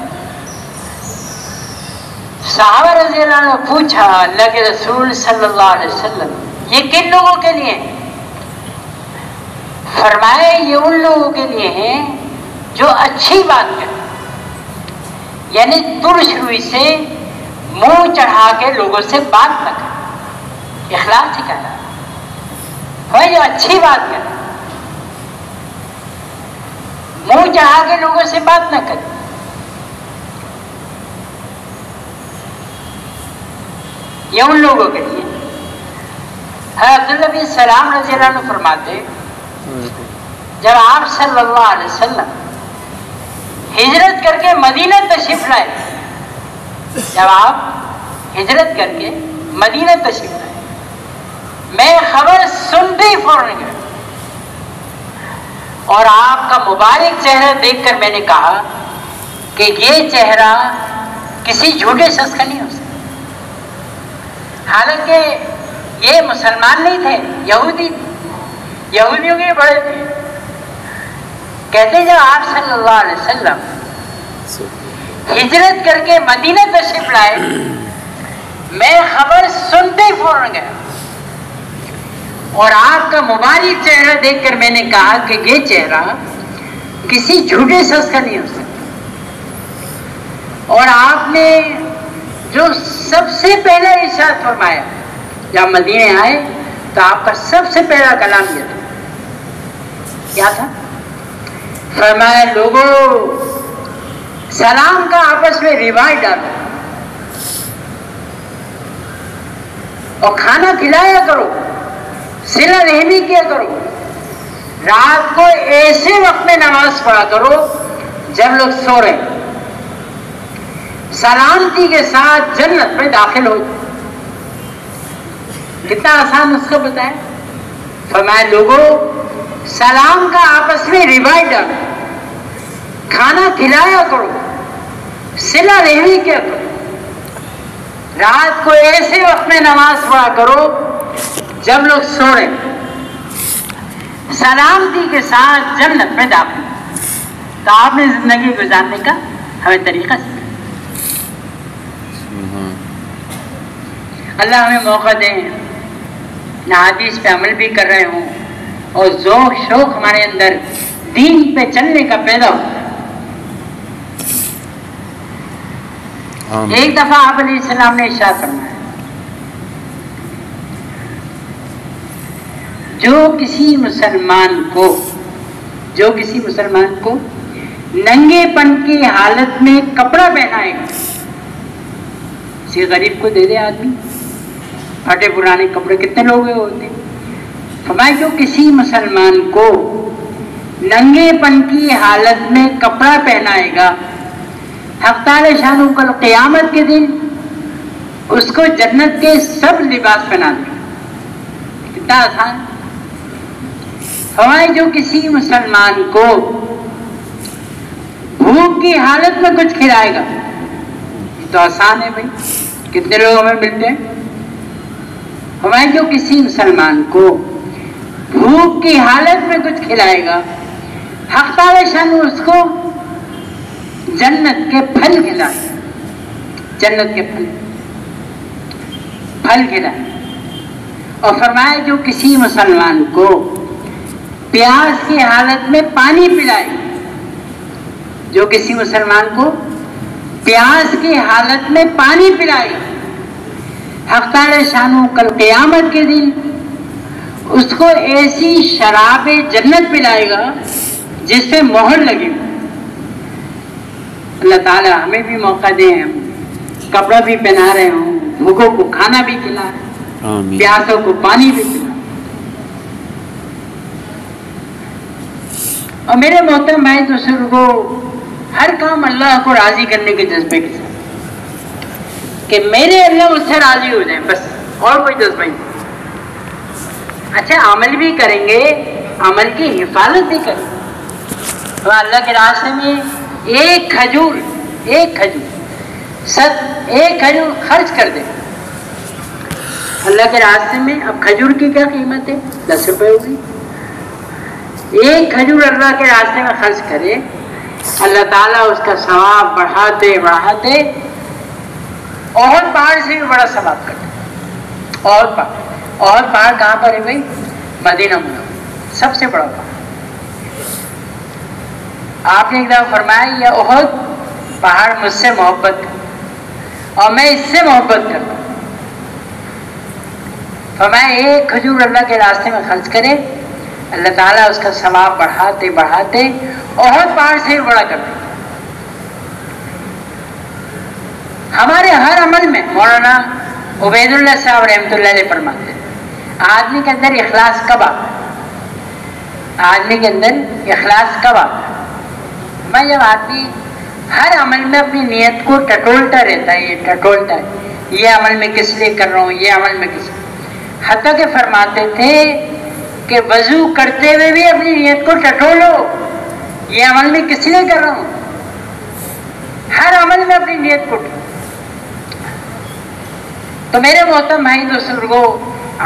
A: صحابہ رضی اللہ عنہ نے پوچھا اللہ کے رسول صلی اللہ علیہ وسلم یہ کن لوگوں کے لیے ہیں؟ فرمائے یہ ان لوگوں کے لیے ہیں جو اچھی بات کریں، یعنی ترش روئی سے منہ چڑھا کے لوگوں سے بات نہ کریں، اخلاص سے کہنا ہے جو اچھی بات کریں، منہ چڑھا کے لوگوں سے بات نہ کریں۔ یہ ان لوگوں کے لیے۔ عبداللہ بن سلام رضی اللہ عنہ فرماتے جب آپ صلی اللہ علیہ وسلم ہجرت کر کے مدینہ تشریف لائے، جب آپ ہجرت کر کے مدینہ تشریف لائے، میں خبر سنتے ہی فوراً گیا اور آپ کا مبارک چہرہ دیکھ کر میں نے کہا کہ یہ چہرہ کسی جھوٹے شخص کا نہیں ہو سکتا۔ حالانکہ یہ مسلمان نہیں تھے، یہودی تھے، یہودیوں کے بڑے تھے۔ کہتے جب آپ صلی اللہ علیہ وسلم ہجرت کر کے مدینہ تشریف لائے، میں خبر سنتے ہی فوراً گیا اور آپ کا مبارک چہرہ دیکھ کر میں نے کہا کہ یہ چہرہ کسی جھوٹے شخص کا نہیں ہو سکتا۔ اور آپ نے جو سب سے پہلا ارشاد فرمایا جب مدینے آئے تو آپ کا سب سے پہلا کلام یہ تھا، کیا تھا؟ فرمایا لوگوں سلام کا آپس میں رواج ڈالو اور کھانا کھلایا کرو، صلہ رحمی کیا کرو، رات کو ایسے وقت میں نماز پڑھا کرو جب لوگ سو رہے، سلامتی کے ساتھ جنت میں داخل ہو۔ کتنا آسان اس کو بتائیں۔ فرمایا لوگوں سلام کا آپس میں رواج ڈالو، کھانا کھلایا کرو، صلہ رحمی کیا کرو، رات کو ایسے وقت میں نماز پڑھا کرو جب لوگ سو رہے، سلامتی کے ساتھ جنت میں داخل۔ تو آپ نے زندگی گزارنے کا ہمیں طریقہ سکھایا۔ اللہ ہمیں موقع دیں نہ حدیث پہ عمل بھی کر رہے ہوں اور ذوق شوق ہمارے اندر دین پہ چلنے کا پیدا ہو۔ ایک دفعہ آپ علیہ السلام نے ارشاد فرمایا جو کسی مسلمان کو ننگے پن کی حالت میں کپڑا پہنائے گا، کسی غریب کو دے دے آدمی، پھٹے پرانے کپڑے کتنے لوگ ہوتے ہیں، فرمایا جو کسی مسلمان کو ننگے پن کی حالت میں کپڑا پہنائے گا، حق تعالی شانہ کل قیامت کے دن اس کو جنت کے سب لباس پہنا دے گا۔ کتنا آسان۔ فرمایا جو کسی مسلمان کو بھوک کی حالت میں کچھ کھلائے گا، یہ تو آسان ہے بھائی، کتنے لوگ ہمیں ملتے ہیں۔ فرمایا جو کسی مسلمان کو بھوک کی حالت میں کچھ کھلائے گا، حق تعالی شانہ اس کو جنت کے پھل کھلائے، جنت کے پھل کھلائے۔ اور فرمایا جو کسی مسلمان کو پیاس کی حالت میں پانی پلائے، جو کسی مسلمان کو پیاس کی حالت میں پانی پلائے، حق تعالی شانہ کل قیامت کے دن اس کو ایسی شراب جنت پلائے گا جس پہ مہر لگے گی۔ اللہ تعالیٰ ہمیں بھی موقع دیں، ہم کپڑا بھی پہنا رہے ہوں، بھوکوں کو کھانا بھی کھلا رہے، پیاسوں کو پانی بھی پلا۔ اور میرے محترم بھائی دوستوں کو ہر کام اللہ کو راضی کرنے کے جذبے کے ساتھ، کہ میرے اللہ مجھ سے راضی ہو جائیں، بس اور کوئی جذبہ نہیں۔ اچھا عمل بھی کریں گے، عمل کی حفاظت بھی کریں گے، تو اللہ کے راستے میں ایک کھجور خرچ کر دیں اللہ کے راستے میں۔ اب کھجور کی کیا قیمت ہے؟ 10 روپے ہوگی۔ ایک کھجور اللہ کے راستے میں خرچ کرے، اللہ تعالیٰ اس کا ثواب بڑھاتے بڑھاتے احد پہاڑ سے بھی بڑا ثواب کرتے۔ احد پہاڑ کہاں پر ہے بھائی؟ مدینہ منورہ، سب سے بڑا پہاڑ۔ آپ نے ایک دفعہ فرمایا یہ احد پہاڑ مجھ سے محبت کرتا اور میں اس سے محبت کرتا ہوں۔ فرمایا ایک کھجور اللہ کے راستے میں خرچ کرے، اللہ تعالیٰ اس کا ثواب بڑھاتے بڑھاتے احد پہاڑ سے بھی بڑا کر دے۔ ہمارے ہر عمل میں مولانا عبید اللہ صاحب رحمۃ اللہ علیہ فرماتے ہیں آدمی کے اندر اخلاص کب آتا ہے؟ آدمی کے اندر اخلاص کب آتا ہے؟ میں جب آدمی ہر عمل میں اپنی نیت کو ٹٹولتا رہتا ہے، یہ عمل میں کس لیے کر رہا ہوں، یہ عمل میں کس لیے، حتیٰ کہ فرماتے تھے کہ وضو کرتے ہوئے بھی اپنی نیت کو ٹٹولو، یہ عمل میں کس لیے کر رہا ہوں، ہر عمل میں اپنی نیت کو تو میرے محترم بھائی بزرگوں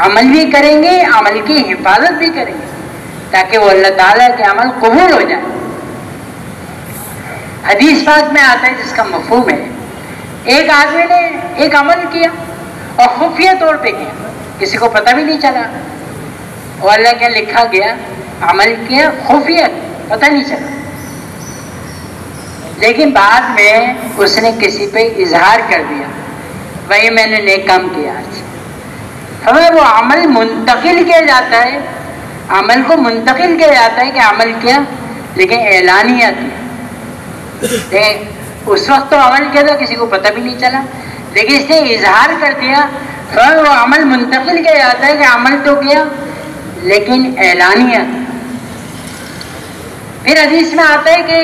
A: عمل بھی کریں گے، عمل کی حفاظت بھی کریں گے تاکہ وہ اللہ تعالیٰ کے عمل قبول ہو جائے۔ حدیث پاک میں آتا ہے جس کا مفہوم ہے، ایک آدمی نے ایک عمل کیا اور خفیہ طور پہ کیا، کسی کو پتہ بھی نہیں چلا، اور اللہ کے لکھا گیا عمل کیا خفیہ، پتہ نہیں چلا، لیکن بعد میں اس نے کسی پہ اظہار کر دیا بھائی میں نے نیک کام کیا آج۔ ہمیں وہ عمل منتقل کیا جاتا ہے، عمل کو منتقل کیا جاتا ہے کہ عمل کیا لیکن اعلانیہ کیا۔ اس وقت تو عمل کیا تھا کسی کو پتہ بھی نہیں چلا، لیکن اس نے اظہار کر دیا، پھر وہ عمل منتقل کیا جاتا ہے کہ عمل تو کیا لیکن اعلانیہ کیا۔ پھر حدیث میں آتا ہے کہ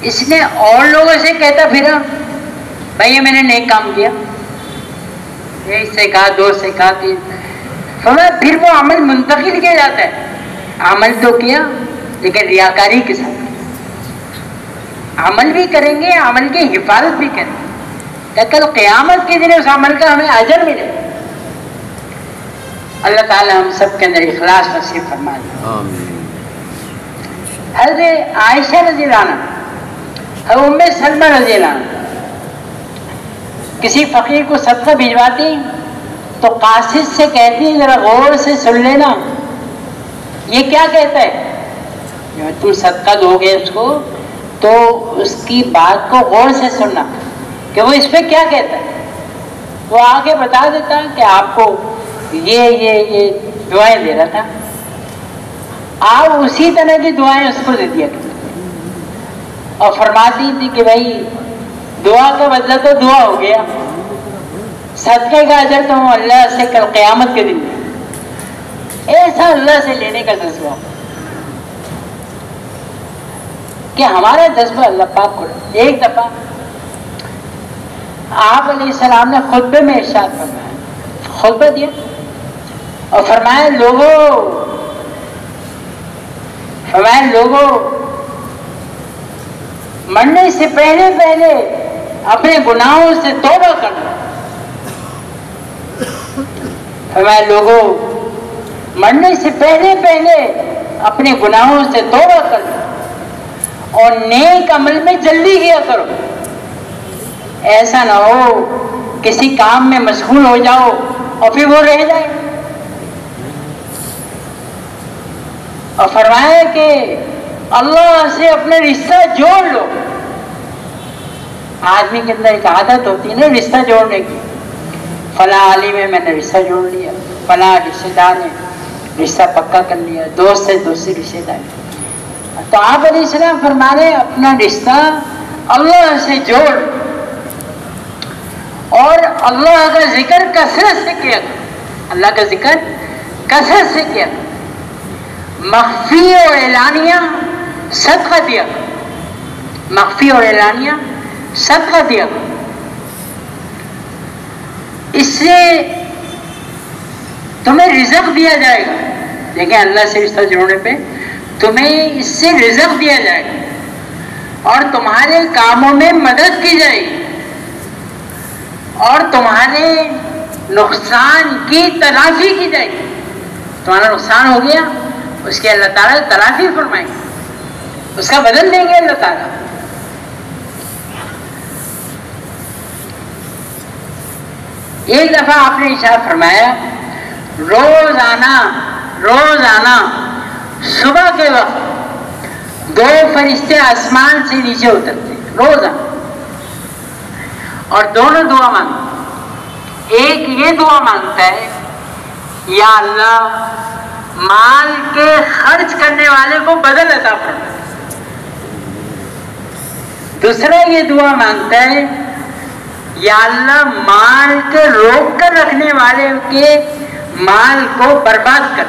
A: اس نے اور لوگوں سے کہتا پھرا بھائی یہ میں نے نیک کام کیا، ایک سے کہا، دو سے کہا، تین، پھر وہ عمل منتقل کیا جاتا ہے، عمل تو کیا لیکن ریاکاری کے ساتھ۔ عمل بھی کریں گے، عمل کی حفاظت بھی کریں گے کہ کل قیامت کے دن اس عمل کا ہمیں اجر ملے۔ اللہ تعالی ہم سب کے اندر اخلاص نصیب فرما دے۔ حضرت عائشہ رضی اللہ عنہ، ام سلمہ رضی اللہ عنہ کسی فقیر کو صدقہ بھجواتی تو قاصد سے کہتی ذرا غور سے سن لینا یہ کیا کہتا ہے، جب تم صدقہ دو گے اس کو تو اس کی بات کو غور سے سننا کہ وہ اس پہ کیا کہتا ہے۔ وہ آگے بتا دیتا کہ آپ کو یہ دعائیں دے رہا تھا، آپ اسی طرح کی دعائیں اس کو دے دیا کرتے اور فرماتی تھی کہ بھائی دعا کا بدلہ تو دعا ہو گیا، صدقے کا اجر تو اللہ سے کل قیامت کے دن میں ایسا اللہ سے لینے کا جذبہ کہ ہمارا جذبہ اللہ پاک کو۔ ایک دفعہ آپ علیہ السلام نے خطبے میں ارشاد فرمایا، خطبہ دیا اور فرمایا لوگوں مرنے سے پہلے اپنے گناہوں سے توبہ کرنا۔ فرمایا لوگوں مرنے سے پہلے اپنے گناہوں سے توبہ کرنا اور نیک عمل میں جلدی کیا کرو، ایسا نہ ہو کسی کام میں مشغول ہو جاؤ اور پھر وہ رہ جائے۔ اور فرمایا کہ اللہ سے اپنے رشتہ جوڑ لو۔ آدمی کے اندر ایک عادت ہوتی ہے نا رشتہ جوڑنے کی، فلاں عالم ہے میں نے رشتہ جوڑ لیا، فلاں رشتہ دار نے رشتہ پکا کر لیا، دوست سے دوسری رشتہ داری۔ تو آپ علیہ السلام فرما رہے اپنا رشتہ اللہ سے جوڑ اور اللہ کا ذکر کثرت سے کیا کرو، اللہ کا ذکر کثرت سے کیا کرو، مخفی اور اعلانیہ صدقہ دیا کرو، مخفی اور اعلانیہ صدقہ دیا کرو۔ اس سے تمہیں رزق دیا جائے گا. دیکھیں اللہ سے رشتہ جوڑنے پہ تمہیں اس سے رزق دیا جائے گا اور تمہارے کاموں میں مدد کی جائے گی اور تمہارے نقصان کی تلافی کی جائے گی. تمہارا نقصان ہو گیا اس کے اللہ تعالیٰ تلافی فرمائیں گے, اس کا بدل دیں گے اللہ تعالیٰ. ایک دفعہ آپ نے ارشاد فرمایا روزانہ صبح کے وقت 2 فرشتے آسمان سے نیچے اترتے روزانہ اور دونوں دعا مانگتے. ایک یہ دعا مانگتا ہے یا اللہ مال کے خرچ کرنے والے کو بدل عطا فرما. دوسرا یہ دعا مانگتا ہے یا اللہ مال کے روک کر رکھنے والے کے مال کو برباد کر.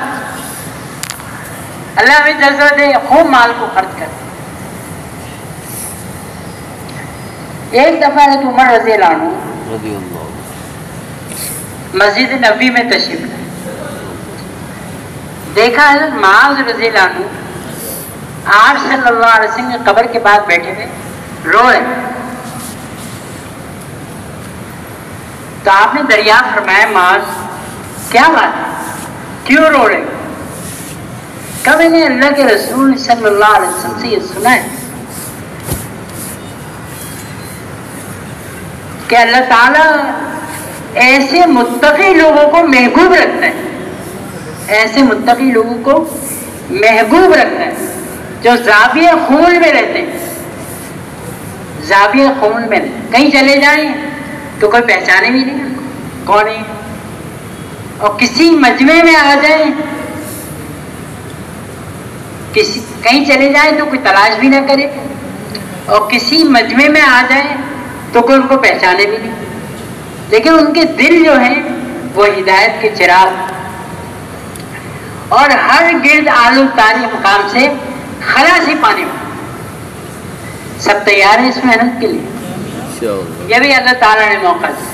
A: اللہ ہمیں جذبہ دے خوب مال کو خرچ کر. ایک دفعہ حضرت عمر رضی اللہ عنہ مسجد نبوی میں تشریف لائے. دیکھا حضرت معاذ رضی اللہ عنہ آپ صلی اللہ علیہ وسلم کی قبر کے بعد بیٹھے ہوئے رو رہے. تو آپ نے دریافت فرمایا معاذ کیا بات ہے, کیوں رو رہے؟ کب میں نے اللہ کے رسول صلی اللہ علیہ وسلم سے یہ سنا ہے کہ اللہ تعالیٰ ایسے متقی لوگوں کو محبوب رکھتا ہے, ایسے متقی لوگوں کو محبوب رکھتا ہے جو زاویہ خون میں رہتے ہیں. زاویہ خون میں کہیں چلے جائیں تو کوئی پہچانے بھی نہیں کون ہے, اور کسی مجمع میں آ جائیں کہیں چلے جائیں تو کوئی تلاش بھی نہ کرے, اور کسی مجمع میں آ جائیں تو کوئی ان کو پہچانے بھی نہیں. لیکن ان کے دل جو ہیں وہ ہدایت کے چراغ اور ہر گرد آلو تاری مقام سے خلاصی پانے میں سب تیار ہیں اس محنت کے لیے. یہ بھی اللہ تعالیٰ نے موقع دیا.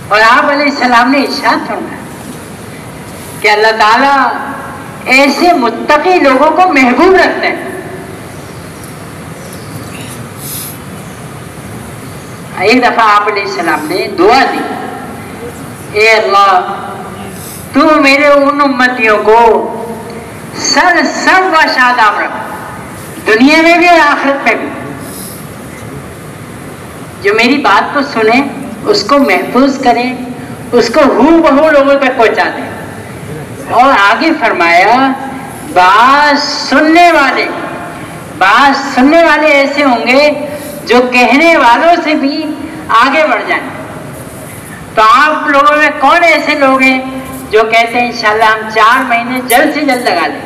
A: اور آپ علیہ السلام نے ارشاد فرمایا کہ اللہ تعالیٰ ایسے متقی لوگوں کو محبوب رکھتے ہیں. ایک دفعہ آپ علیہ السلام نے دعا دی, اے اللہ تو میرے ان امتیوں کو سر و شاداب رکھ, دنیا میں بھی اور آخرت میں بھی. جو میری بات کو سنے اس کو محفوظ کریں, اس کو ہو بہو لوگوں تک پہنچا دیں. اور آگے فرمایا بات سننے والے ایسے ہوں گے جو کہنے والوں سے بھی آگے بڑھ جائیں. تو آپ لوگوں میں کون ایسے لوگ ہیں جو کہتے ہیں انشاءاللہ ہم 4 مہینے جلد سے جلد لگا لیں؟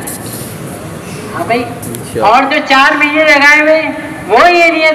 A: ہاں بھائی, اور جو 4 مہینے لگائے ہوئے وہ یہ نیت